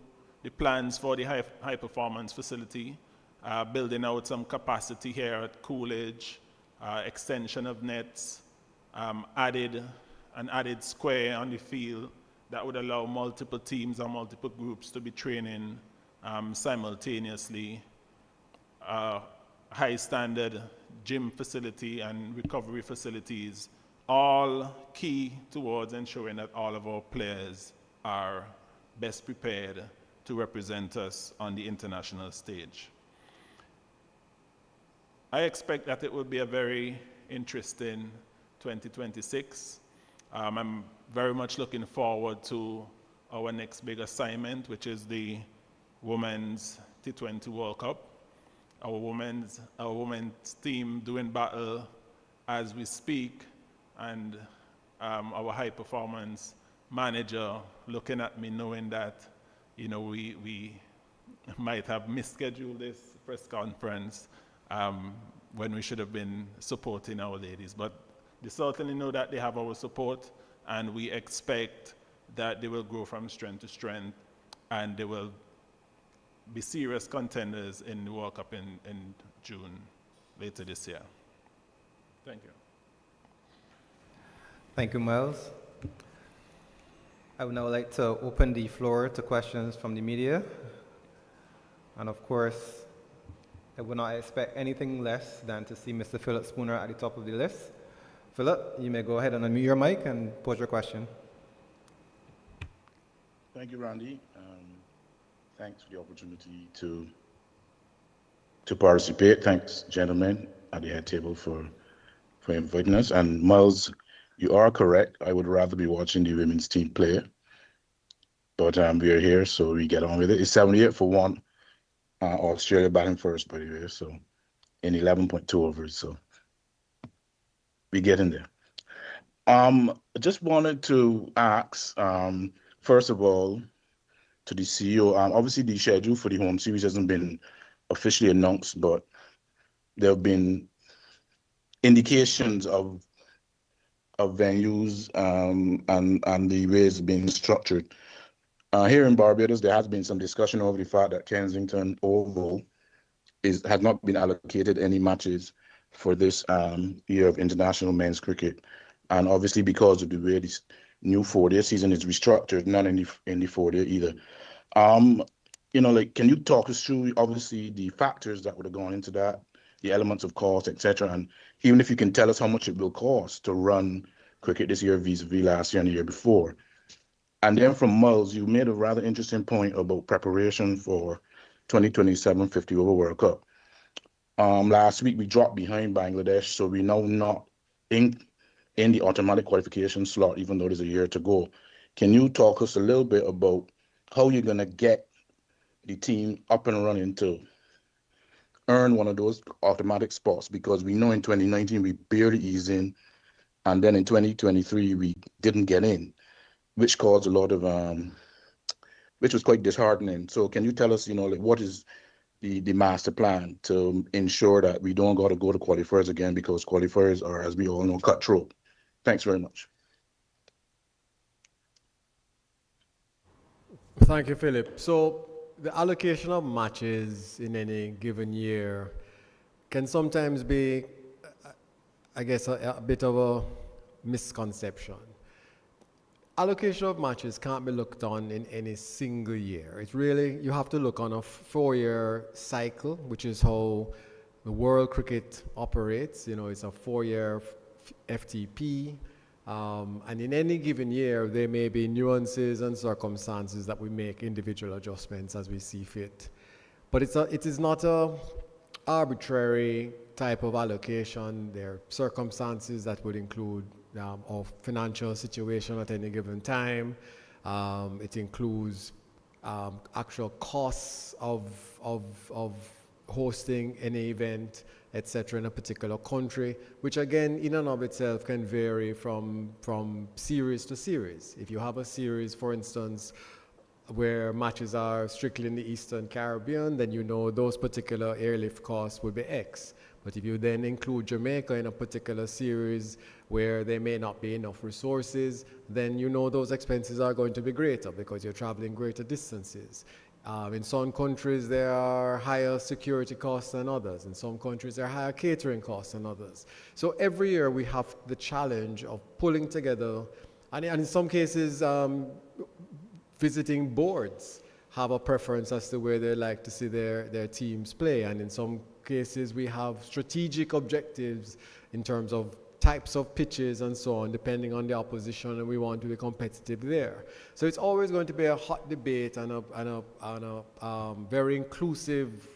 the plans for the high performance facility, building out some capacity here at Coolidge, extension of nets, an added square on the field that would allow multiple teams or multiple groups to be training simultaneously, high standard gym facility and recovery facilities, all key towards ensuring that all of our players are best prepared to represent us on the international stage. I expect that it will be a very interesting 2026. I'm very much looking forward to our next big assignment, which is the Women's T20 World Cup. Our women's team doing battle as we speak, and our high performance manager looking at me knowing that, you know, we might have misscheduled this press conference when we should have been supporting our ladies. But they certainly know that they have our support, and we expect that they will grow from strength to strength, and they will be serious contenders in the World Cup in June later this year. Thank you. Thank you, Miles. I would now like to open the floor to questions from the media. And of course, I would not expect anything less than to see Mr. Philip Spooner at the top of the list. Philip, you may go ahead and unmute your mic and pose your question. Thank you, Randy. Thanks for the opportunity to participate. Thanks, gentlemen, at the head table for inviting us. And Miles, you are correct. I would rather be watching the women's team play, but we are here, so we get on with it. It's 78 for one. Australia batting first, by the way, so in 11.2 overs. So we get in there. I just wanted to ask, first of all, to the CEO. Obviously, the schedule for the home series hasn't been officially announced, but there have been indications of venues and the way it's being structured. Here in Barbados, there has been some discussion over the fact that Kensington Oval has not been allocated any matches for this year of international men's cricket, and obviously because of the way this new 4-day season is restructured, not in the 4-day either. Like, can you talk us through obviously the factors that would have gone into that, the elements of cost, etc., and even if you can tell us how much it will cost to run cricket this year vis-a-vis last year and the year before. And then from Miles, you made a rather interesting point about preparation for 2027 50 over World Cup. Last week we dropped behind Bangladesh, so we're now not in the automatic qualification slot, even though there's a year to go. Can you talk us a little bit about how you're gonna get the team up and running to earn one of those automatic spots? Because we know in 2019 we barely eased in, and then in 2023 we didn't get in, which caused a lot of which was quite disheartening. So can you tell us, like, what is the master plan to ensure that we don't got to go to qualifiers again, because qualifiers are, as we all know, cutthroat? Thanks very much. Thank you, Philip. So the allocation of matches in any given year can sometimes be, I guess, a bit of a misconception. Allocation of matches can't be looked on in any single year. It's really, you have to look on a 4-year cycle, which is how the world cricket operates. It's a 4-year FTP. And in any given year, there may be nuances and circumstances that we make individual adjustments as we see fit. But it is not a arbitrary type of allocation. There are circumstances that would include of financial situation at any given time. It includes actual costs of hosting any event, etc., in a particular country, which again, in and of itself, can vary from series to series. If you have a series, for instance, where matches are strictly in the Eastern Caribbean, then those particular airlift costs will be X. But if you then include Jamaica in a particular series where there may not be enough resources, then those expenses are going to be greater because you're traveling greater distances. In some countries, there are higher security costs than others. In some countries, there are higher catering costs than others. So every year we have the challenge of pulling together, and in some cases, visiting boards have a preference as to where they like to see their teams play. And in some cases, we have strategic objectives in terms of types of pitches and so on, depending on the opposition, and we want to be competitive there. So it's always going to be a hot debate and a very inclusive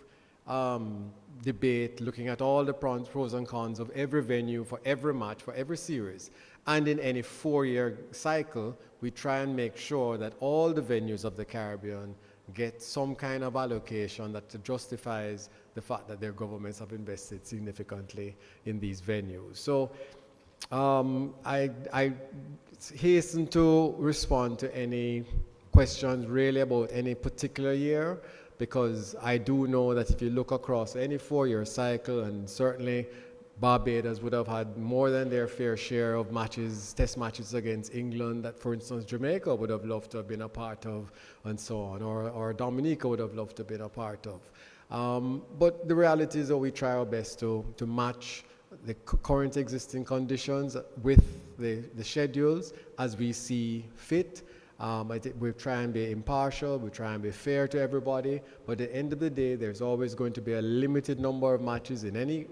debate, looking at all the pros and cons of every venue, for every match, for every series. And in any 4-year cycle, we try and make sure that all the venues of the Caribbean get some kind of allocation that justifies the fact that their governments have invested significantly in these venues. So I hasten to respond to any questions really about any particular year, because I do know that if you look across any 4-year cycle, and certainly Barbados would have had more than their fair share of matches, test matches against England that, for instance, Jamaica would have loved to have been a part of, and so on, or Dominica would have loved to have been a part of. But the reality is that we try our best to match the current existing conditions with the schedules as we see fit. We try and be impartial, we try and be fair to everybody, but at the end of the day, there's always going to be a limited number of matches in any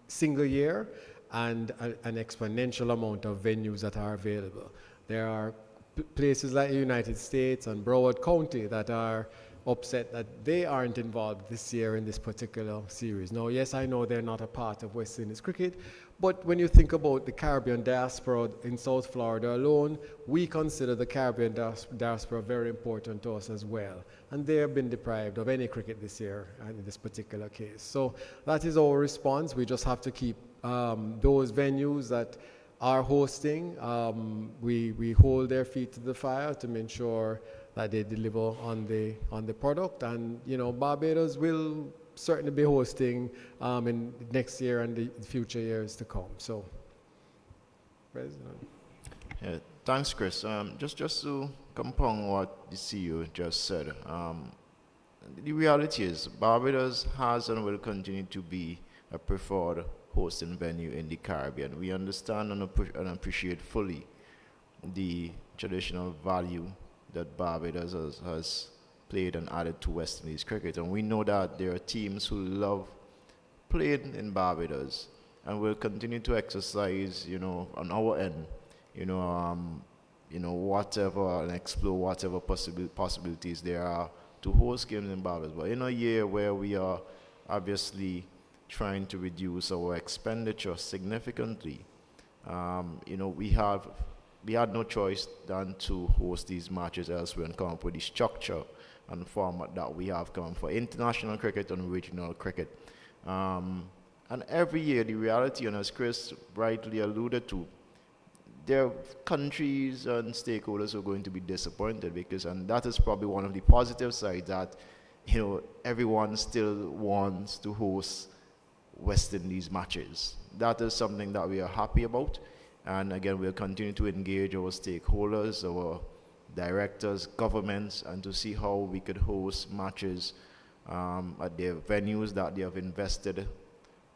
single year, and an exponential amount of venues that are available. There are places like the United States and Broward County that are upset that they aren't involved this year in this particular series. Now, yes, I know they're not a part of West Indies cricket, but when you think about the Caribbean diaspora in South Florida alone, we consider the Caribbean diaspora very important to us as well. And they have been deprived of any cricket this year in this particular case. So that is our response. We just have to keep those venues that are hosting, we hold their feet to the fire to make sure that they deliver on the product. And Barbados will certainly be hosting in next year and the future years to come. So, President. Yeah, thanks, Chris. Just to compound what the CEO just said, the reality is Barbados has and will continue to be a preferred hosting venue in the Caribbean. We understand and appreciate fully the traditional value that Barbados has played and added to West Indies cricket. And we know that there are teams who love playing in Barbados and will continue to exercise, on our end, whatever and explore whatever possibilities there are to host games in Barbados. But in a year where we are obviously trying to reduce our expenditure significantly, we had no choice than to host these matches elsewhere and come up with the structure and format that we have come for international cricket and regional cricket. And every year, the reality, and as Chris rightly alluded to, there are countries and stakeholders who are going to be disappointed and that is probably one of the positive sides, that everyone still wants to host West Indies matches. That is something that we are happy about. And again, we'll continue to engage our stakeholders, our directors, governments, and to see how we could host matches at their venues that they have invested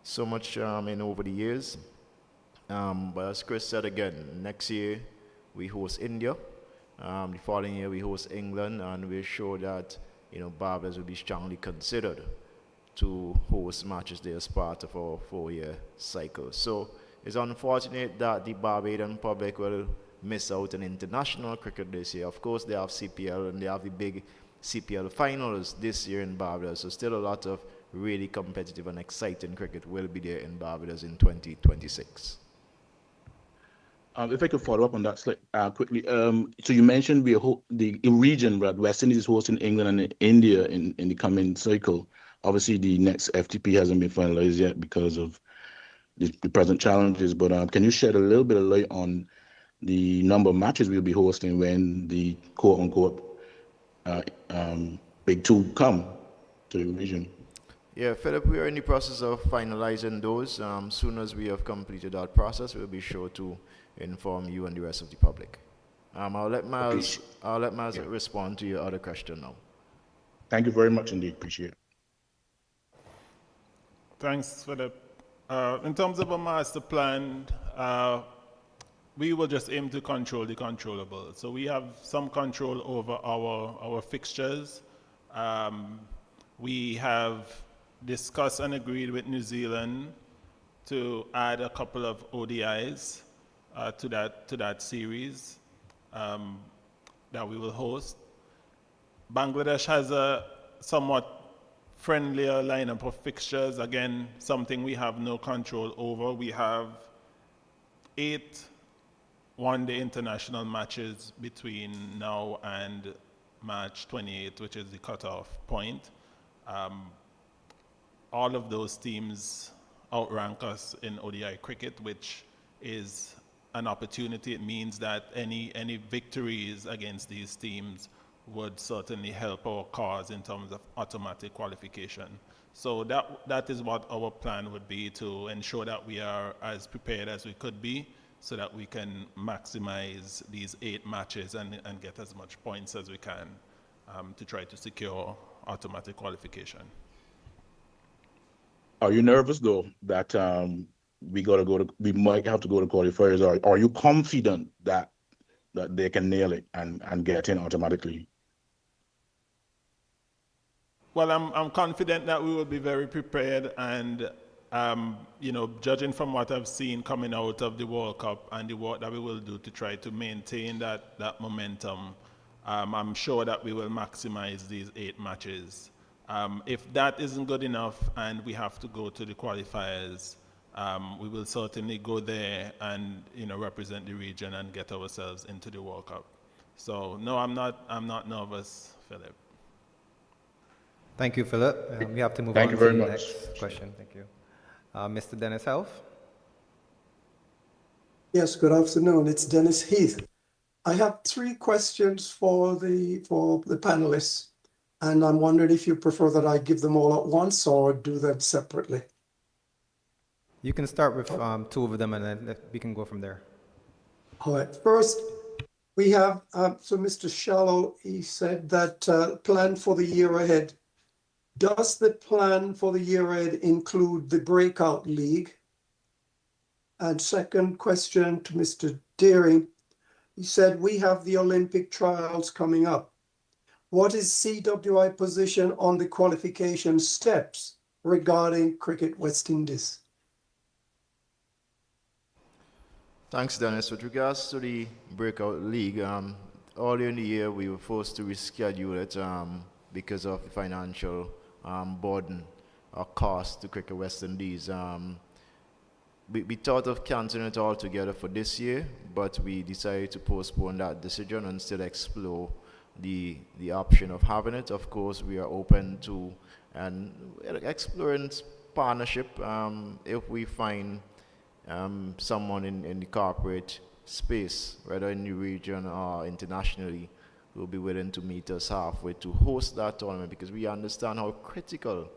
so much in over the years. But as Chris said again, next year we host India. The following year we host England, and we're sure that Barbados will be strongly considered to host matches there as part of our 4-year cycle. So it's unfortunate that the Barbadian public will miss out on international cricket this year. Of course, they have CPL and they have the big CPL finals this year in Barbados. So still a lot of really competitive and exciting cricket will be there in Barbados in 2026. If I could follow up on that quickly. So you mentioned the region that West Indies is hosting England and India in the coming cycle. Obviously, the next FTP hasn't been finalized yet because of the present challenges, but can you shed a little bit of light on the number of matches we'll be hosting when the quote-unquote big two come to the region? Yeah, Philip, we are in the process of finalizing those. Soon as we have completed that process, we'll be sure to inform you and the rest of the public. I'll let Miles respond to your other question now. Thank you very much indeed. Appreciate it. Thanks, Philip. In terms of a master plan, we will just aim to control the controllable. So we have some control over our fixtures. We have discussed and agreed with New Zealand to add a couple of ODIs to that series that we will host. Bangladesh has a somewhat friendlier lineup of fixtures. Again, something we have no control over. We have 8 one-day international matches between now and March 28th, which is the cutoff point. All of those teams outrank us in ODI cricket, which is an opportunity. It means that any victories against these teams would certainly help our cause in terms of automatic qualification. So that is what our plan would be, to ensure that we are as prepared as we could be so that we can maximize these 8 matches and get as much points as we can to try to secure automatic qualification. Are you nervous though that we might have to go to qualifiers, or are you confident that they can nail it and get in automatically? Well, I'm confident that we will be very prepared, and judging from what I've seen coming out of the World Cup and the work that we will do to try to maintain that momentum, I'm sure that we will maximize these 8 matches. If that isn't good enough and we have to go to the qualifiers, we will certainly go there and represent the region and get ourselves into the World Cup. So no, I'm not nervous, Philip. Thank you, Philip. We have to move Thank on you to very the much. next question. Thank you. Mr. Dennis Health. Yes, good afternoon. It's Dennis Heath. I have 3 questions for the panelists, and I'm wondering if you prefer that I give them all at once or do them separately. You can start with 2 of them, and then we can go from there. All right. First, we have so Mr. Shallow. He said that plan for the year ahead. Does the plan for the year ahead include the breakout league? And second question to Mr. Deering. He said, we have the Olympic trials coming up. What is CWI position on the qualification steps regarding Cricket West Indies? Thanks, Dennis. With regards to the breakout league, earlier in the year we were forced to reschedule it because of the financial burden or cost to Cricket West Indies. We thought of cancelling it altogether for this year, but we decided to postpone that decision and still explore the option of having it. Of course, we are open to and exploring partnership if we find someone in the corporate space, whether in the region or internationally, who will be willing to meet us halfway to host that tournament, because we understand how critical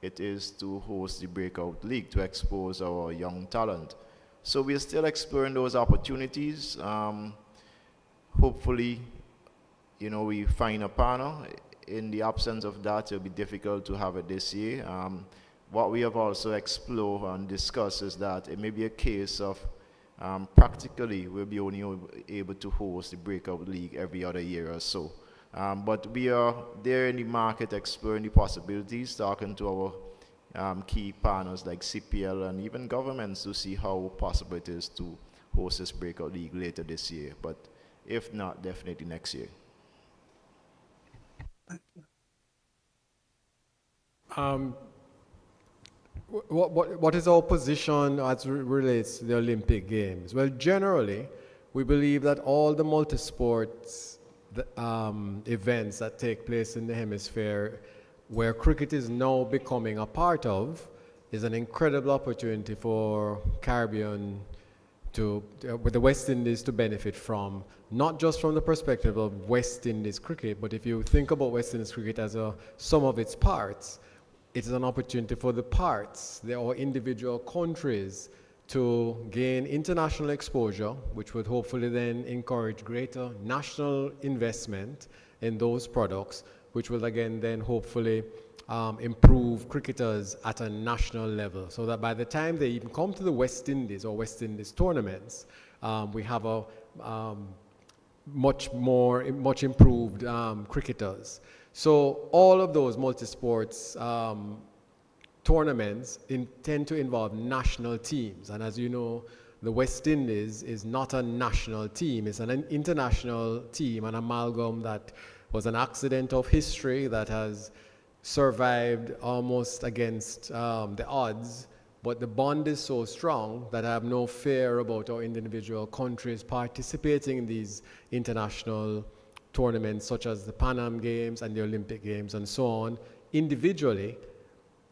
it is to host the breakout league to expose our young talent. So we're still exploring those opportunities. Hopefully, we find a partner. In the absence of that, it'll be difficult to have it this year. What we have also explored and discussed is that it may be a case of practically we'll be only able to host the breakout league every other year or so. But we are there in the market exploring the possibilities, talking to our key partners like CPL and even governments to see how possible it is to host this breakout league later this year. But if not, definitely next year. What is our position as relates to the Olympic Games? Well, generally, we believe that all the multi-sports events that take place in the hemisphere, where cricket is now becoming a part of, is an incredible opportunity for Caribbean with the West Indies to benefit from, not just from the perspective of West Indies cricket, but if you think about West Indies cricket as a sum of its parts, it is an opportunity for the parts, or individual countries, to gain international exposure, which would hopefully then encourage greater national investment in those products, which will again then hopefully improve cricketers at a national level, so that by the time they even come to the West Indies or West Indies tournaments, we have a much improved cricketers. So all of those multi-sports tournaments tend to involve national teams. And as you know, the West Indies is not a national team. It's an international team, an amalgam that was an accident of history that has survived almost against the odds. But the bond is so strong that I have no fear about our individual countries participating in these international tournaments, such as the Pan Am Games and the Olympic Games and so on, individually,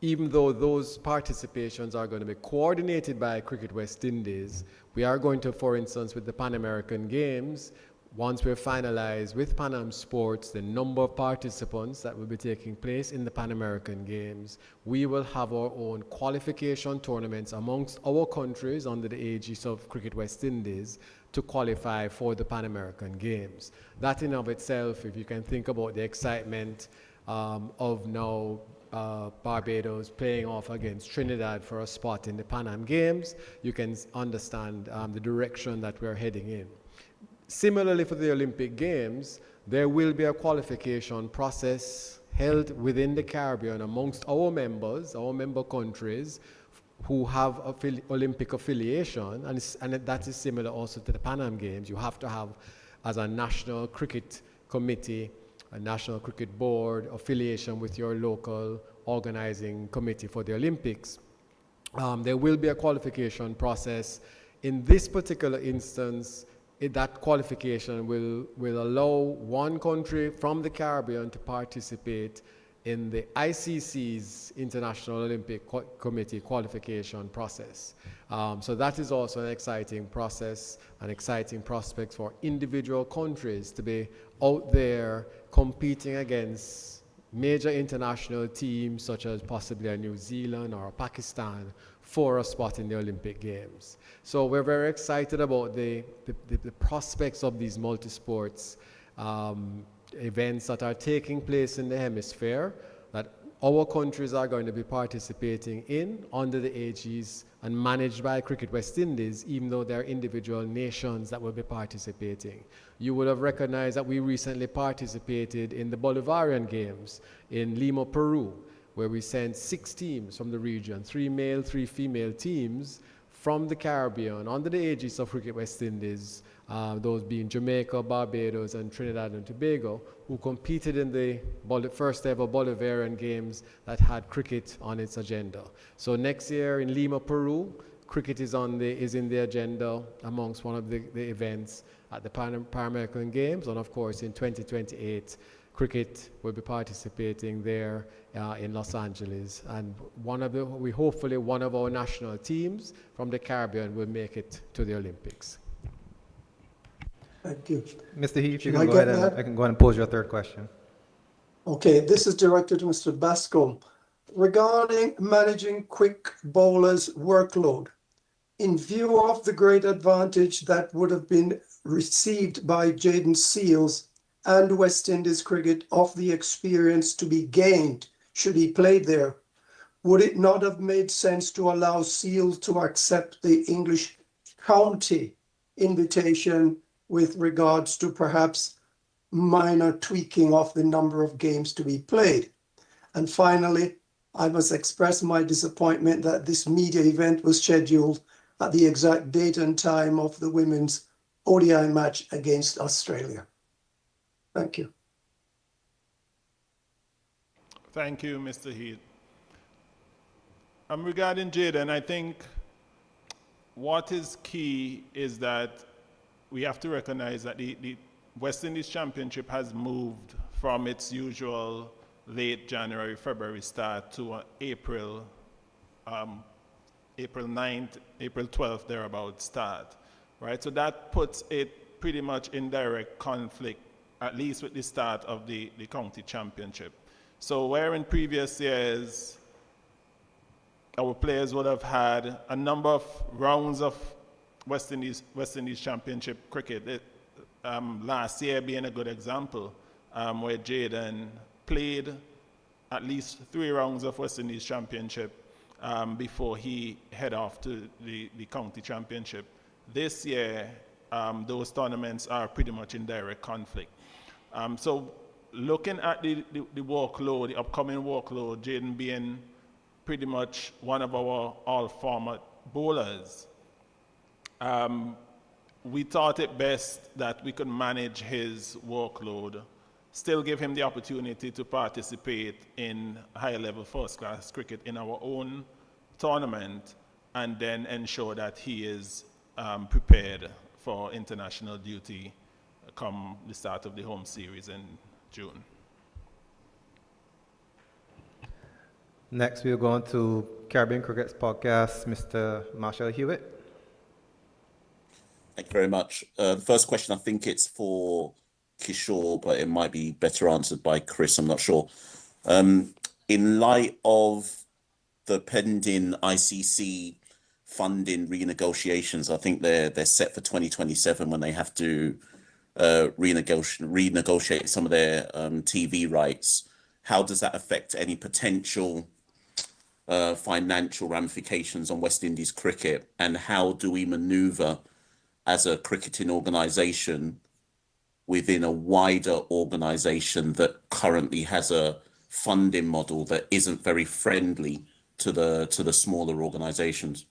even though those participations are going to be coordinated by Cricket West Indies. We are going to, for instance, with the Pan American Games, once we're finalized with Pan Am Sports, the number of participants that will be taking place in the Pan American Games, we will have our own qualification tournaments amongst our countries under the aegis of Cricket West Indies to qualify for the Pan American Games. That in of itself, if you can think about the excitement of now Barbados playing off against Trinidad for a spot in the Pan Am Games, you can understand the direction that we're heading in. Similarly, for the Olympic Games, there will be a qualification process held within the Caribbean amongst our members, our member countries, who have Olympic affiliation, and that is similar also to the Pan Am Games. You have to have, as a national cricket committee, a national cricket board affiliation with your local organizing committee for the Olympics. There will be a qualification process. In this particular instance, that qualification will allow one country from the Caribbean to participate in the ICC's International Olympic Committee qualification process. So that is also an exciting process, an exciting prospect for individual countries to be out there competing against major international teams such as possibly a New Zealand or a Pakistan for a spot in the Olympic Games. So we're very excited about the prospects of these multi-sports events that are taking place in the hemisphere, that our countries are going to be participating in under the aegis and managed by Cricket West Indies, even though there are individual nations that will be participating. You would have recognized that we recently participated in the Bolivarian Games in Lima, Peru, where we sent 6 teams from the region, 3 male, 3 female teams from the Caribbean under the aegis of Cricket West Indies, those being Jamaica, Barbados, and Trinidad and Tobago, who competed in the first ever Bolivarian Games that had cricket on its agenda. So next year in Lima, Peru, cricket is in the agenda amongst one of the events at the Pan American Games, and of course in 2028, cricket will be participating there in Los Angeles, and hopefully one of our national teams from the Caribbean will make it to the Olympics. Thank you. Mr. Heath, you Can can I go get ahead that? and I can go ahead and pose your third question. Okay, this is directed to Mr. Bascom. Regarding managing quick bowlers' workload, in view of the great advantage that would have been received by Jaden Seals and West Indies cricket of the experience to be gained should he play there, would it not have made sense to allow Seals to accept the English county invitation with regards to perhaps minor tweaking of the number of games to be played? And finally, I must express my disappointment that this media event was scheduled at the exact date and time of the women's ODI match against Australia. Thank you. Thank you, Mr. Heath. Regarding Jaden, I think what is key is that we have to recognize that the West Indies Championship has moved from its usual late January, February start to April 9th, April 12th, thereabout start, right? So that puts it pretty much in direct conflict, at least with the start of the county championship. So where in previous years, our players would have had a number of rounds of West Indies Championship cricket, last year being a good example, where Jaden played at least 3 rounds of West Indies Championship before he head off to the county championship. This year, those tournaments are pretty much in direct conflict. So looking at the workload, the upcoming workload, Jaden being pretty much one of our all-format bowlers, we thought it best that we could manage his workload, still give him the opportunity to participate in high-level first-class cricket in our own tournament, and then ensure that he is prepared for international duty come the start of the home series in June. Next, we'll go on to Caribbean Cricket's podcast, Mr. Marshall Hewitt. Thank you very much. The first question, I think it's for Kishore, but it might be better answered by Chris, I'm not sure. In light of the pending ICC funding renegotiations, I think they're set for 2027 when they have to renegotiate some of their TV rights. How does that affect any potential financial ramifications on West Indies cricket, and how do we maneuver as a cricketing organisation within a wider organisation that currently has a funding model that isn't very friendly to the smaller organizations?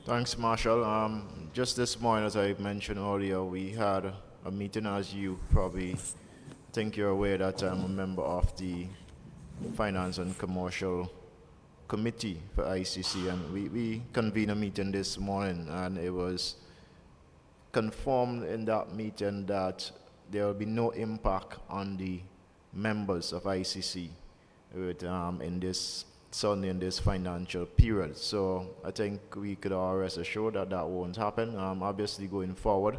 Thanks, Marshall. Just this morning, as I mentioned earlier, we had a meeting, as you probably think you're aware that I'm a member of the Finance and Commercial Committee for ICC, and we convened a meeting this morning, and it was confirmed in that meeting that there will be no impact on the members of ICC with, in this certainly in this financial period. So I think we could all rest assured that that won't happen. Obviously, going forward,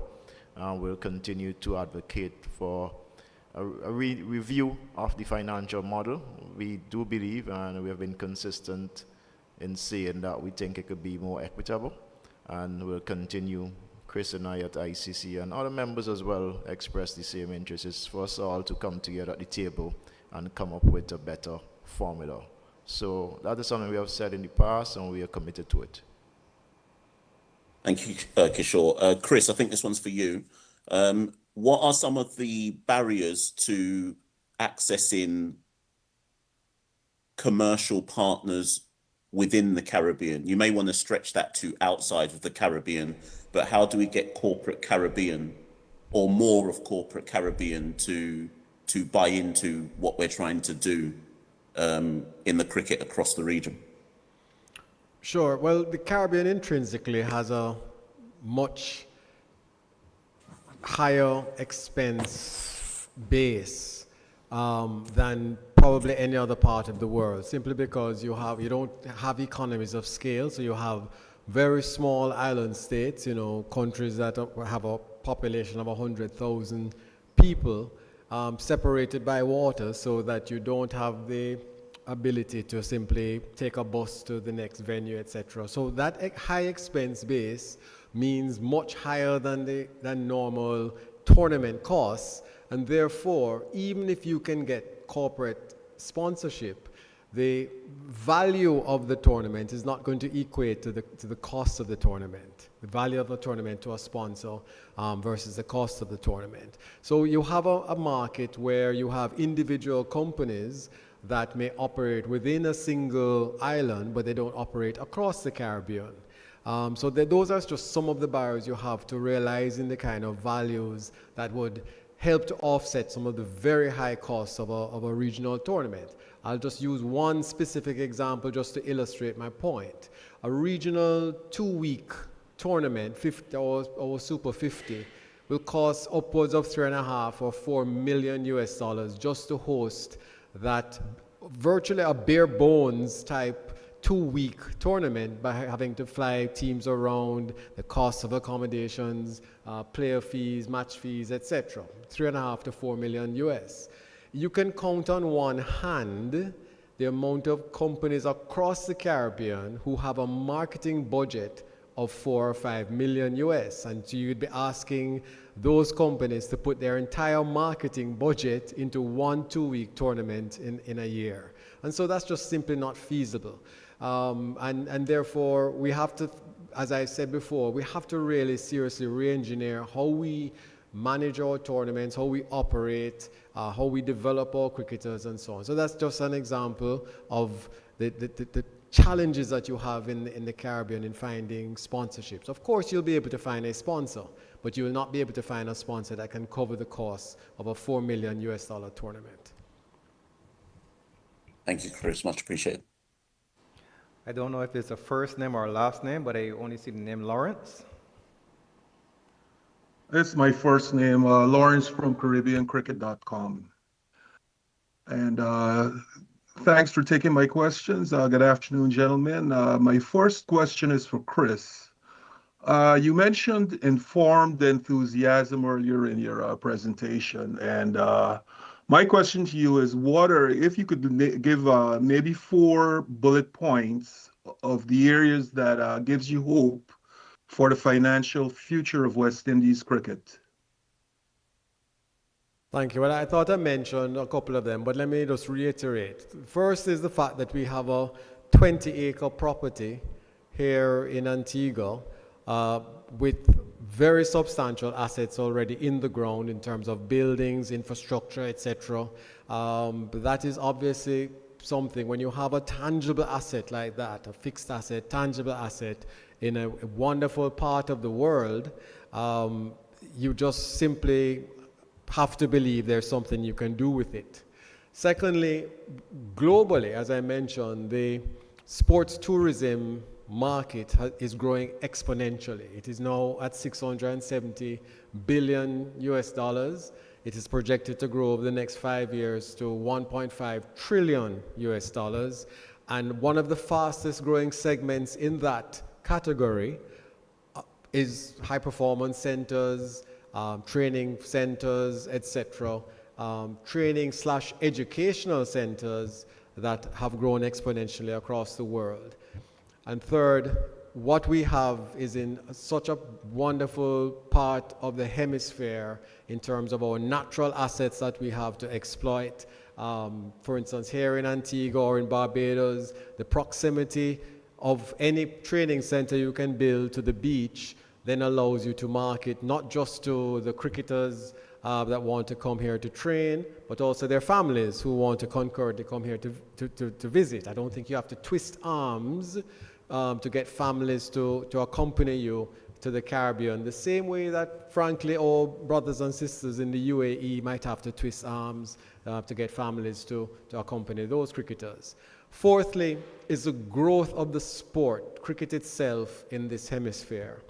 we'll continue to advocate for a review of the financial model. We do believe, and we have been consistent in saying that we think it could be more equitable, and we'll continue. Chris and I at ICC and other members as well express the same interest. It's for us all to come together at the table and come up with a better formula. So that is something we have said in the past, and we are committed to it. Thank you, Kishore. Chris, I think this one's for you. What are some of the barriers to accessing commercial partners within the Caribbean? You may want to stretch that to outside of the Caribbean, but how do we get corporate Caribbean or more of corporate Caribbean to buy into what we're trying to do in the cricket across the region? Sure. Well, the Caribbean intrinsically has a much higher expense base than probably any other part of the world, simply because you don't have economies of scale. So you have very small island states, countries that have a population of 100,000 people, separated by water, so that you don't have the ability to simply take a bus to the next venue, etc. So that high expense base means much higher than normal tournament costs, and therefore, even if you can get corporate sponsorship, the value of the tournament is not going to equate to the cost of the tournament. The value of the tournament to a sponsor versus the cost of the tournament. So you have a market where you have individual companies that may operate within a single island, but they don't operate across the Caribbean. So those are just some of the barriers you have to realizing the kind of values that would help to offset some of the very high costs of a regional tournament. I'll just use one specific example just to illustrate my point. A regional 2-week tournament, 50 or Super 50, will cost upwards of $3.5 or $4 million just to host that virtually a bare bones type 2-week tournament, by having to fly teams around, the cost of accommodations, player fees, match fees, etc. $3.5 to $4 million. You can count on one hand the amount of companies across the Caribbean who have a marketing budget of $4 or $5 million, and so you'd be asking those companies to put their entire marketing budget into one 2-week tournament in a year. And so that's just simply not feasible. And therefore, we have to, as I said before, we have to really seriously re-engineer how we manage our tournaments, how we operate, how we develop our cricketers, and so on. So that's just an example of the challenges that you have in the Caribbean in finding sponsorships. Of course, you'll be able to find a sponsor, but you will not be able to find a sponsor that can cover the cost of a $4 million tournament. Thank you, Chris. Much appreciated. I don't know if it's a first name or a last name, but I only see the name Lawrence. It's my first name, Lawrence from CaribbeanCricket.com. And thanks for taking my questions. Good afternoon, gentlemen. My first question is for Chris. You mentioned informed enthusiasm earlier in your presentation. And my question to you is, if you could give maybe 4 bullet points of the areas that gives you hope for the financial future of West Indies cricket. Thank you. Well, I thought I mentioned a couple of them, but let me just reiterate. First is the fact that we have a 20-acre property here in Antigua with very substantial assets already in the ground in terms of buildings, infrastructure, etc. That is obviously something, when you have a tangible asset like that, a fixed asset, tangible asset in a wonderful part of the world, you just simply have to believe there's something you can do with it. Secondly, globally, as I mentioned, the sports tourism market is growing exponentially. It is now at 670 billion US dollars. It is projected to grow over the next 5 years to 1.5 trillion US dollars. And one of the fastest growing segments in that category is high performance centers, training centers, etc. Training/educational centers that have grown exponentially across the world. And third, what we have is in such a wonderful part of the hemisphere in terms of our natural assets that we have to exploit. For instance, here in Antigua or in Barbados, the proximity of any training center you can build to the beach then allows you to market not just to the cricketers that want to come here to train, but also their families who want to concur to come here to visit. I don't think you have to twist arms to get families to accompany you to the Caribbean, the same way that, frankly, all brothers and sisters in the UAE might have to twist arms to get families to accompany those cricketers. Fourthly is the growth of the sport, cricket itself, in this hemisphere.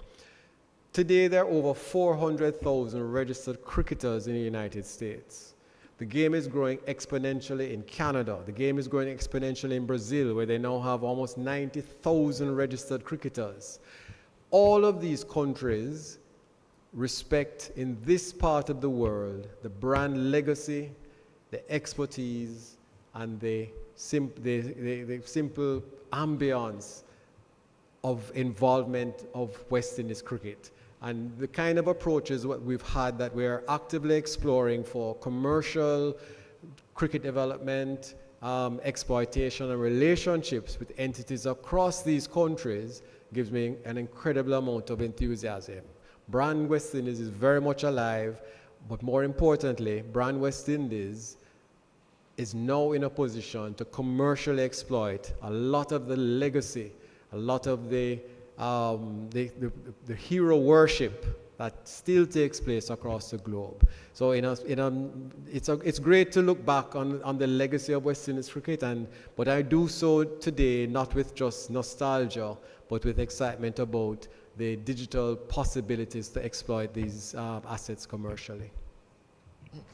Today, there are over 400,000 registered cricketers in the United States. The game is growing exponentially in Canada. The game is growing exponentially in Brazil, where they now have almost 90,000 registered cricketers. All of these countries respect, in this part of the world, the brand legacy, the expertise, and the simple ambience of involvement of West Indies cricket. And the kind of approaches what we've had that we're actively exploring for commercial cricket development, exploitation, and relationships with entities across these countries gives me an incredible amount of enthusiasm. Brand West Indies is very much alive, but more importantly, Brand West Indies is now in a position to commercially exploit a lot of the legacy, a lot of the hero worship that still takes place across the globe. So it's great to look back on the legacy of West Indies cricket, but I do so today not with just nostalgia, but with excitement about the digital possibilities to exploit these assets commercially.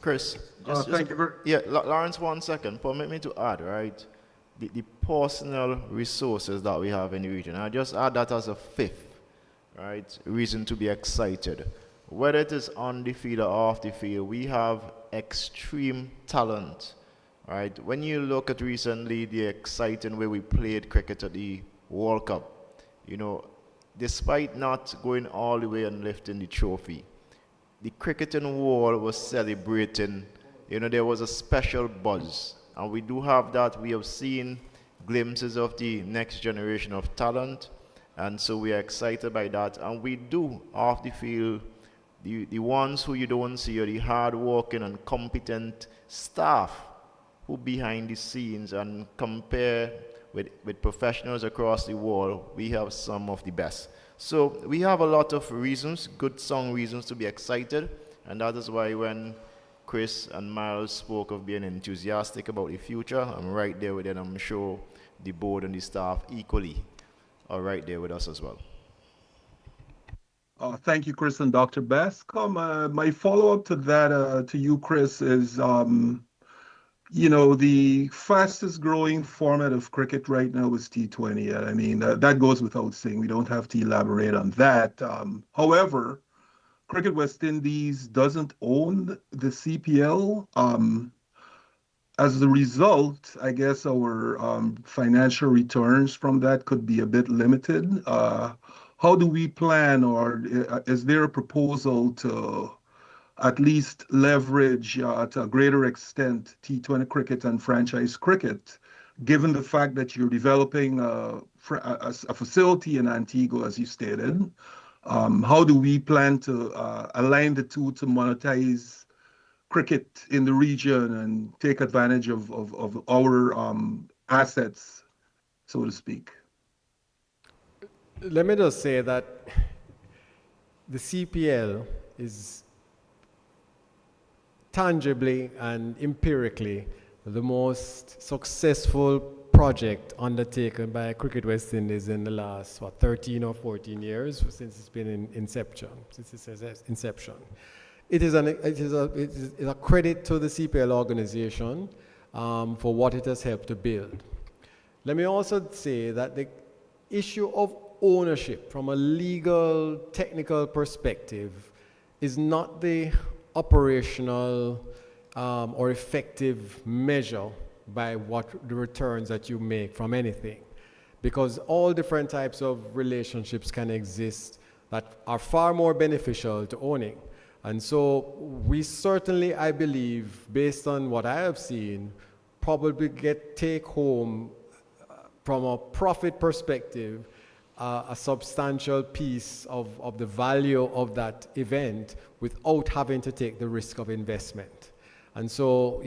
Chris, thank you very Lawrence, 1 second. Permit me to add, right? The personal resources that we have in the region. I just add that as a fifth, right, reason to be excited. Whether it is on the field or off the field, we have extreme talent, right? When you look at recently the exciting way we played cricket at the World Cup, you know, despite not going all the way and lifting the trophy, the cricketing world was celebrating. You know, there was a special buzz. And we do have that. We have seen glimpses of the next generation of talent. And so we are excited by that. And we do, off the field, the ones who you don't see are the hard-working and competent staff who behind the scenes, and compare with professionals across the world, we have some of the best. So we have a lot of reasons, good song reasons to be excited. And that is why when Chris and Miles spoke of being enthusiastic about the future, I'm right there with it. I'm sure the board and the staff equally are right there with us as well. Thank you, Chris and Dr. Bascom. My follow-up to that, to you, Chris, is, you know, the fastest growing format of cricket right now is T20. I mean, that goes without saying. We don't have to elaborate on that. However, Cricket West Indies doesn't own the CPL. As a result, I guess our financial returns from that could be a bit limited. How do we plan, or is there a proposal to at least leverage to a greater extent T20 cricket and franchise cricket, given the fact that you're developing a facility in Antigua, as you stated? How do we plan to align the two to monetize cricket in the region and take advantage of our assets, so to speak? Let me just say that the CPL is tangibly and empirically the most successful project undertaken by Cricket West Indies in the last 13 or 14 years since it's been in inception. It is a credit to the CPL organization for what it has helped to build. Let me also say that the issue of ownership from a legal, technical perspective is not the operational or effective measure by what the returns that you make from anything. Because all different types of relationships can exist that are far more beneficial to owning. And so we certainly, I believe, based on what I have seen, probably take home from a profit perspective a substantial piece of the value of that event without having to take the risk of investment. And so,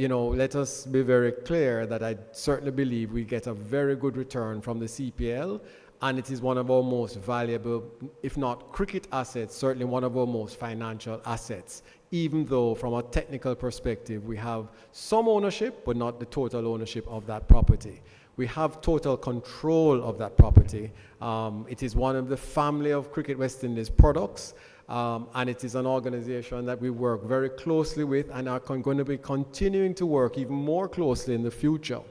let us be very clear that I certainly believe we get a very good return from the CPL, and it is one of our most valuable, if not cricket assets, certainly one of our most financial assets, even though from a technical perspective, we have some ownership, but not the total ownership of that property. We have total control of that property. It is one of the family of Cricket West Indies products, and it is an organization that we work very closely with and are going to be continuing to work even more closely in the future,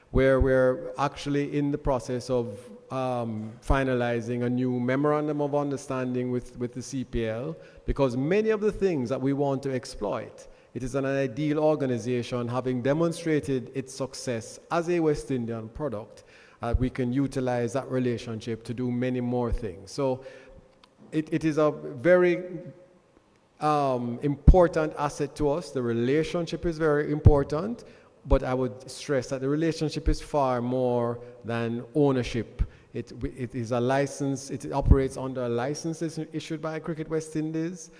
where we're actually in the process of finalizing a new memorandum of understanding with the CPL, because many of the things that we want to exploit, it is an ideal organization having demonstrated its success as a West Indian product. We can utilize that relationship to do many more things. So it is a very important asset to us. The relationship is very important, but I would stress that the relationship is far more than ownership. It is a license. It operates under a license issued by Cricket West Indies.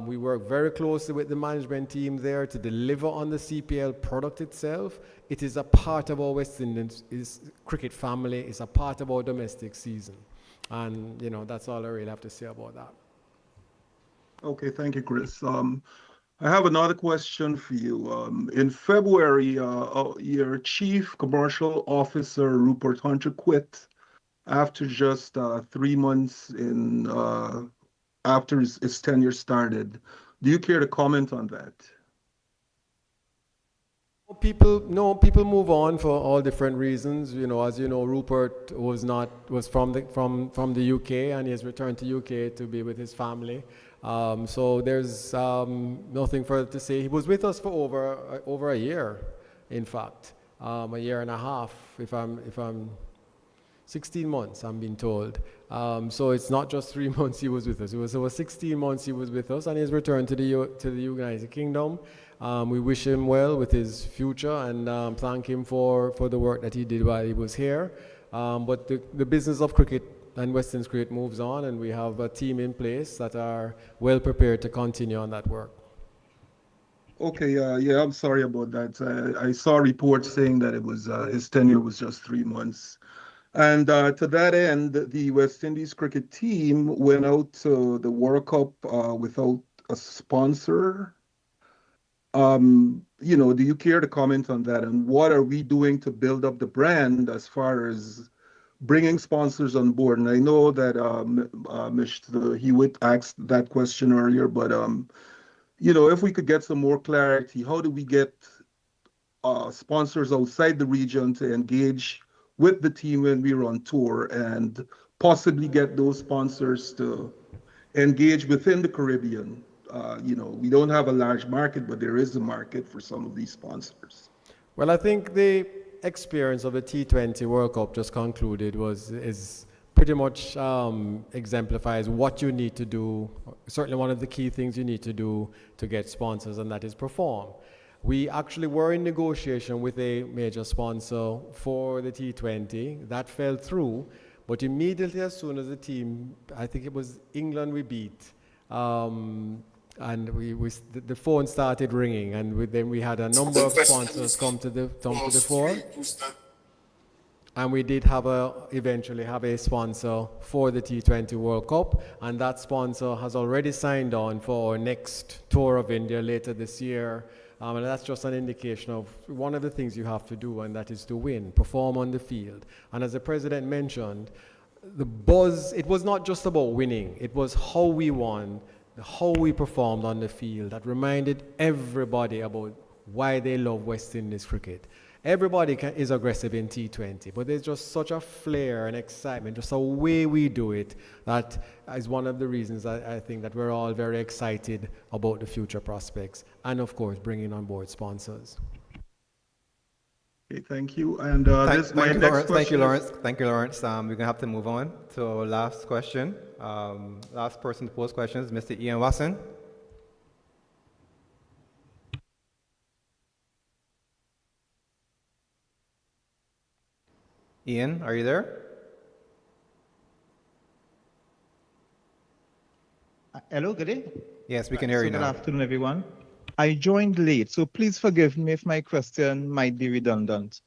We work very closely with the management team there to deliver on the CPL product itself. It is a part of our West Indies cricket family. It's a part of our domestic season. And, that's all I really have to say about that. Okay, thank you, Chris. I have another question for you. In February, your chief commercial officer, Rupert Hunter, quit after just 3 months after his tenure started. Do you care to comment on that? People move on for all different reasons. As you know, Rupert was from the UK, and he has returned to UK to be with his family. So there's nothing further to say. He was with us for over a year, in fact, a year and a half, if I'm 16 months, I'm being told. So it's not just 3 months he was with us. It was over 16 months he was with us, and he's returned to the United Kingdom. We wish him well with his future and thank him for the work that he did while he was here. But the business of cricket and West Indies cricket moves on, and we have a team in place that are well prepared to continue on that work. Okay, yeah, I'm sorry about that. I saw reports saying that it was his tenure was just 3 months. And to that end, the West Indies cricket team went out to the World Cup without a sponsor. Do you care to comment on that? And what are we doing to build up the brand as far as bringing sponsors on board? And I know that Mr. Hewitt asked that question earlier, but if we could get some more clarity, how do we get sponsors outside the region to engage with the team when we're on tour, and possibly get those sponsors to engage within the Caribbean? We don't have a large market, but there is a market for some of these sponsors. Well, I think the experience of the T20 World Cup just concluded is pretty much exemplifies what you need to do. Certainly one of the key things you need to do to get sponsors, and that is perform. We actually were in negotiation with a major sponsor for the T20. That fell through, but immediately as soon as the team, I think it was England we beat, and the phone started ringing, and then we had a number of sponsors come to the fore. And we did eventually have a sponsor for the T20 World Cup, and that sponsor has already signed on for our next tour of India later this year. And that's just an indication of one of the things you have to do, and that is to win, perform on the field. And as the president mentioned, the buzz, it was not just about winning, it was how we won, how we performed on the field that reminded everybody about why they love West Indies cricket. Everybody is aggressive in T20, but there's just such a flair and excitement, just a way we do it, that is one of the reasons I think that we're all very excited about the future prospects, and of course, bringing on board sponsors. Okay, thank you. And Thank you, Lawrence. Thank you, Lawrence. We're going to have to move on to our last question. Last person to pose questions, Mr. Ian Watson. Ian, are you there? Hello, good day. Yes, we can hear you now. Good afternoon, everyone. I joined late, so please forgive me if my question might be redundant.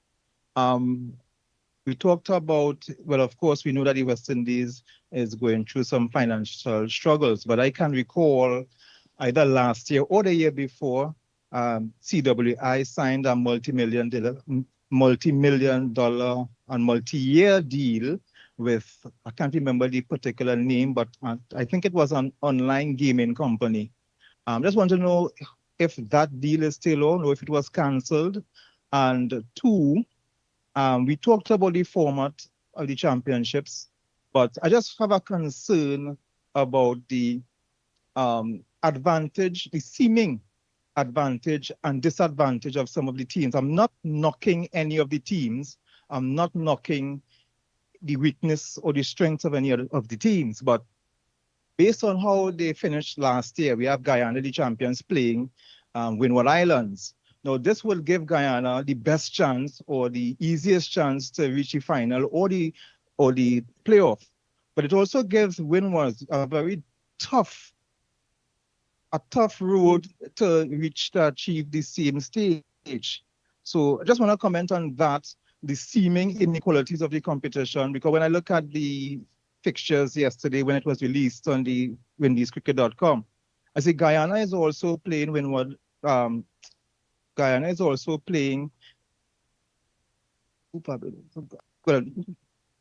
We talked about, well, of course, we know that the West Indies is going through some financial struggles, but I can recall either last year or the year before, CWI signed a multi-million dollar and multi-year deal with, I can't remember the particular name, but I think it was an online gaming company. Just want to know if that deal is still on or if it was cancelled. And two, we talked about the format of the championships, but I just have a concern about the advantage, the seeming advantage and disadvantage of some of the teams. I'm not knocking any of the teams. I'm not knocking the weakness or the strengths of any of the teams, but based on how they finished last year, we have Guyana, the champions, playing Windward Islands. Now, this will give Guyana the best chance or the easiest chance to reach the final or the playoff. But it also gives Windward a very tough road to achieve the same stage. So I just want to comment on that, the seeming inequalities of the competition, because when I look at the fixtures yesterday when it was released on the windiescricket.com, I see Guyana is also playing Windward. Guyana is also playing.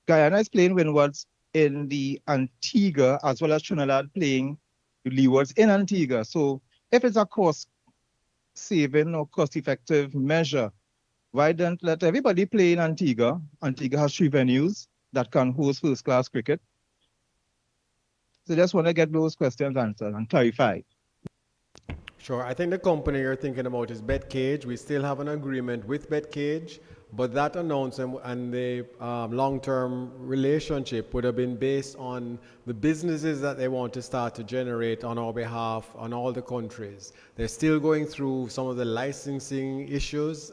Guyana is playing Windwards in the Antigua as well as Trinidad playing the Leewards in Antigua. So if it's a cost-saving or cost-effective measure, why don't let everybody play in Antigua? Antigua has 3 venues that can host first-class cricket. So just want to get those questions answered and clarified. Sure. I think the company you're thinking about is BetCage. We still have an agreement with BetCage, but that announcement and the long-term relationship would have been based on the businesses that they want to start to generate on our behalf on all the countries. They're still going through some of the licensing issues,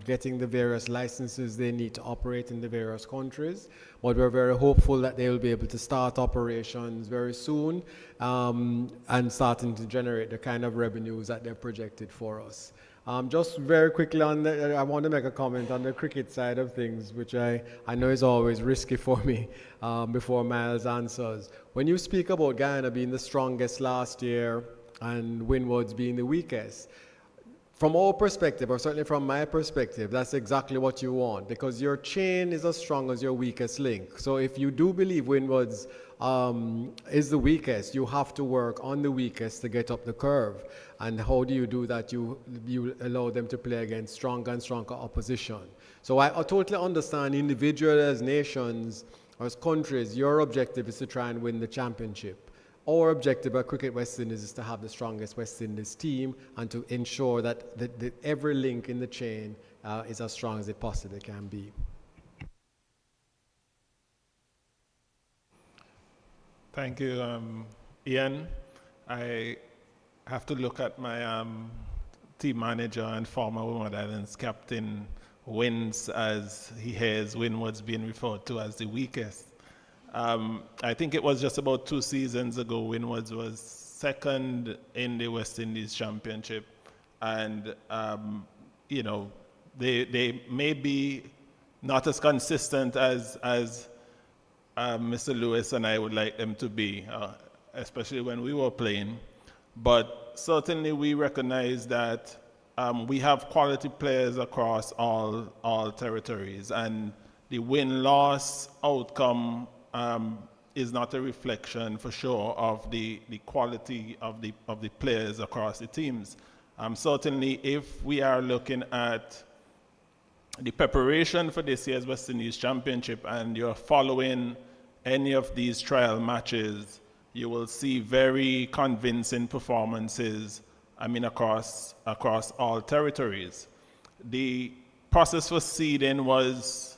getting the various licenses they need to operate in the various countries. But we're very hopeful that they will be able to start operations very soon and starting to generate the kind of revenues that they're projected for us. Just very quickly I want to make a comment on the cricket side of things, which I know is always risky for me before Miles answers. When you speak about Guyana being the strongest last year and Windwards being the weakest, from our perspective, or certainly from my perspective, that's exactly what you want, because your chain is as strong as your weakest link. So if you do believe Windwards is the weakest, you have to work on the weakest to get up the curve. And how do you do that? You allow them to play against stronger and stronger opposition. So I totally understand individually as nations, or as countries, your objective is to try and win the championship. Our objective at Cricket West Indies is to have the strongest West Indies team and to ensure that every link in the chain is as strong as it possibly can be. Thank you, Ian. I have to look at my team manager and former Windward Islands captain, Wins, as he hears Windwards being referred to as the weakest. I think it was just about 2 seasons ago, Windwards was second in the West Indies Championship, and you know, they may be not as consistent as Mr. Lewis and I would like them to be, especially when we were playing. But certainly we recognize that we have quality players across all territories, and the win-loss outcome is not a reflection for sure of the quality of the players across the teams. Certainly if we are looking at the preparation for this year's West Indies Championship and you're following any of these trial matches, you will see very convincing performances, I mean, across all territories. The process for seeding was,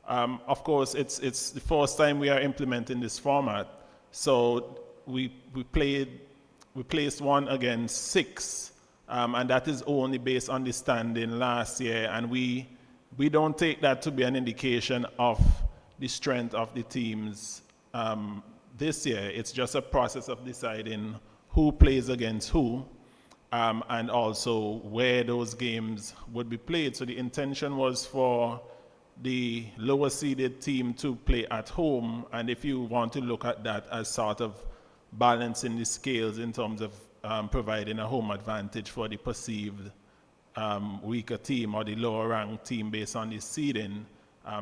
of course, it's the first time we are implementing this format. So we placed 1 against 6, and that is only based on the standing last year, and we don't take that to be an indication of the strength of the teams this year. It's just a process of deciding who plays against who, and also where those games would be played. So the intention was for the lower seeded team to play at home, and if you want to look at that as sort of balancing the scales in terms of providing a home advantage for the perceived weaker team or the lower ranked team based on the seeding,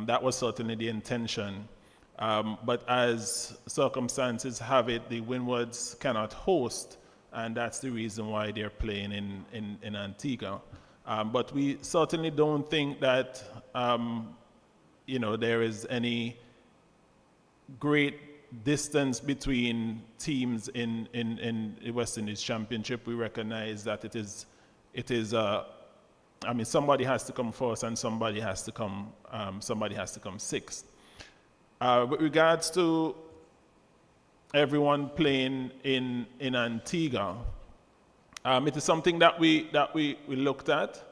that was certainly the intention. But as circumstances have it, the Windwards cannot host, and that's the reason why they're playing in Antigua. But we certainly don't think that you know, there is any great distance between teams in the West Indies Championship. We recognize that it is I mean, somebody has to come first and somebody has to come sixth. With regards to everyone playing in Antigua, it is something that we looked at,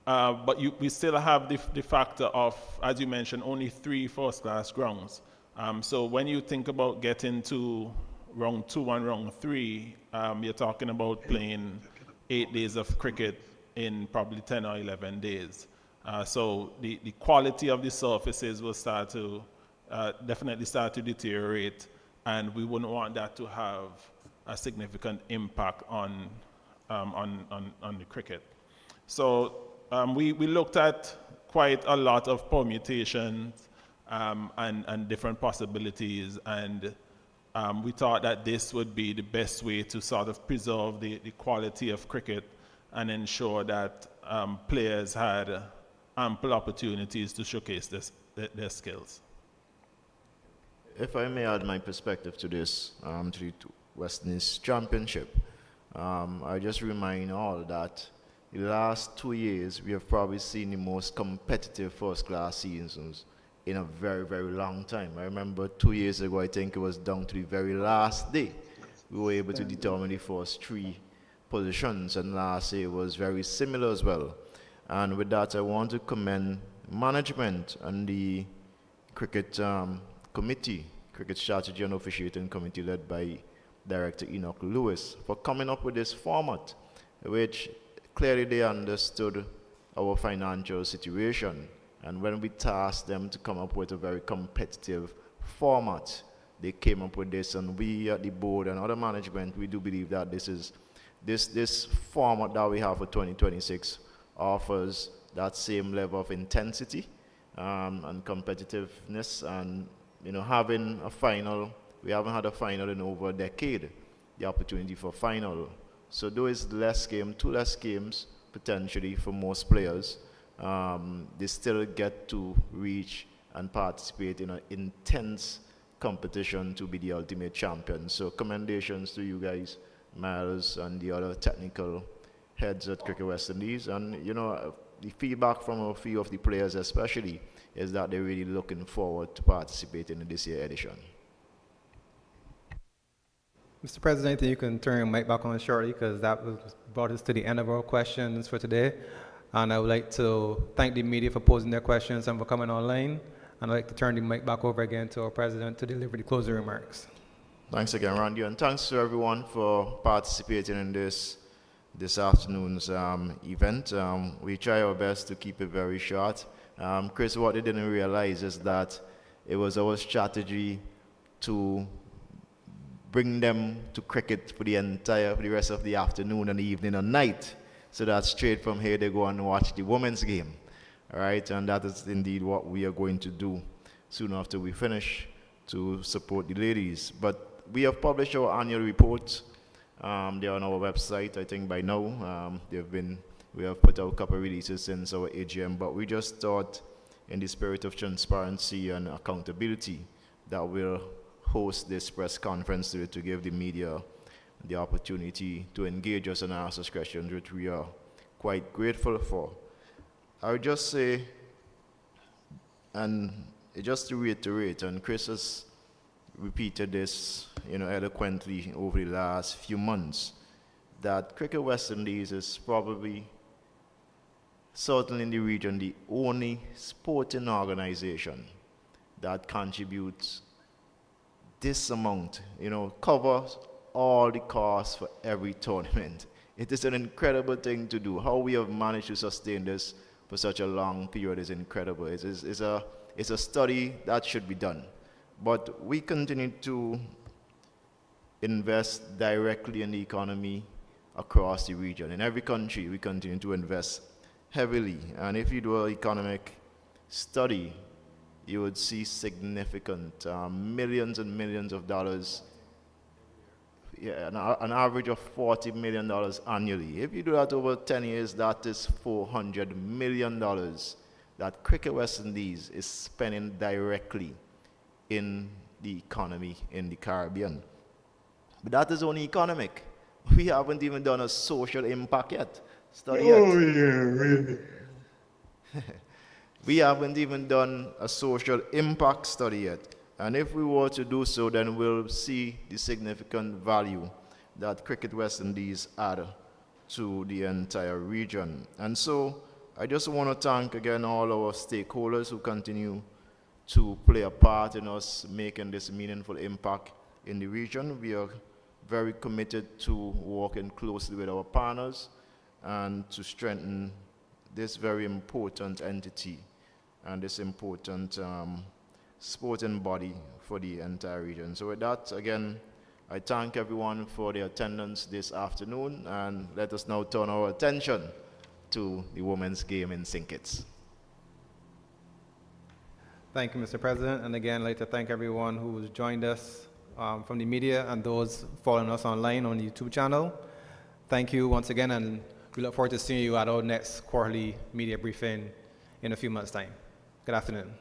but we still have the factor of, as you mentioned, only 3 first-class grounds. So when you think about getting to round 2 and round 3, you're talking about playing 8 days of cricket in probably 10 or 11 days. So the quality of the surfaces will start to definitely start to deteriorate, and we wouldn't want that to have a significant impact on the cricket. So we looked at quite a lot of permutations and different possibilities, and we thought that this would be the best way to sort of preserve the quality of cricket and ensure that players had ample opportunities to showcase their skills. If I may add my perspective to this, to the West Indies Championship, I just remind all that the last 2 years we have probably seen the most competitive first-class seasons in a very, very long time. I remember 2 years ago, I think it was down to the very last day, we were able to determine the first 3 positions, and last year was very similar as well. And with that, I want to commend management and the cricket committee, cricket strategy and officiating committee led by Director Enoch Lewis, for coming up with this format, which clearly they understood our financial situation. And when we tasked them to come up with a very competitive format, they came up with this, and we at the board and other management, we do believe that this format that we have for 2026 offers that same level of intensity and competitiveness, and you know, having a final, we haven't had a final in over a decade, the opportunity for final. So though it's less game, 2 less games potentially for most players, they still get to reach and participate in an intense competition to be the ultimate champion. So commendations to you guys, Miles and the other technical heads at Cricket West Indies. And you know, the feedback from a few of the players especially is that they're really looking forward to participating in this year's edition. Mr. President, you can turn your mic back on shortly, because that brought us to the end of our questions for today. And I would like to thank the media for posing their questions and for coming online. And I'd like to turn the mic back over again to our president to deliver the closing remarks. Thanks again, Randy, and thanks to everyone for participating in this afternoon's event. We try our best to keep it very short. Chris, what they didn't realize is that it was our strategy to bring them to cricket for the rest of the afternoon and the evening and night, so that straight from here they go and watch the women's game. All right, and that is indeed what we are going to do soon after we finish to support the ladies. But we have published our annual report. They're on our website, I think by now. We have put out a couple of releases since our AGM, but we just thought, in the spirit of transparency and accountability, that we'll host this press conference to give the media the opportunity to engage us and ask us questions, which we are quite grateful for. I would just say, and just to reiterate, and Chris has repeated this, eloquently over the last few months, that Cricket West Indies is probably, certainly in the region, the only sporting organization that contributes this amount, covers all the costs for every tournament. It is an incredible thing to do. How we have managed to sustain this for such a long period is incredible. It's a study that should be done. But we continue to invest directly in the economy across the region. In every country, we continue to invest heavily. And if you do an economic study, you would see significant millions and millions of dollars, an average of $40 million annually. If you do that over 10 years, that is $400 million that Cricket West Indies is spending directly in the economy in the Caribbean. But that is only economic. We haven't even done a social impact yet. Really? We haven't even done a social impact study yet. And if we were to do so, then we'll see the significant value that Cricket West Indies add to the entire region. And so I just want to thank again all our stakeholders who continue to play a part in us making this meaningful impact in the region. We are very committed to working closely with our partners and to strengthen this very important entity and this important sporting body for the entire region. So with that, again, I thank everyone for their attendance this afternoon, and let us now turn our attention to the women's game in St. Kitts. Thank you, Mr. President. And again, I'd like to thank everyone who's joined us from the media and those following us online on the YouTube channel. Thank you once again, and we look forward to seeing you at our next quarterly media briefing in a few months' time. Good afternoon.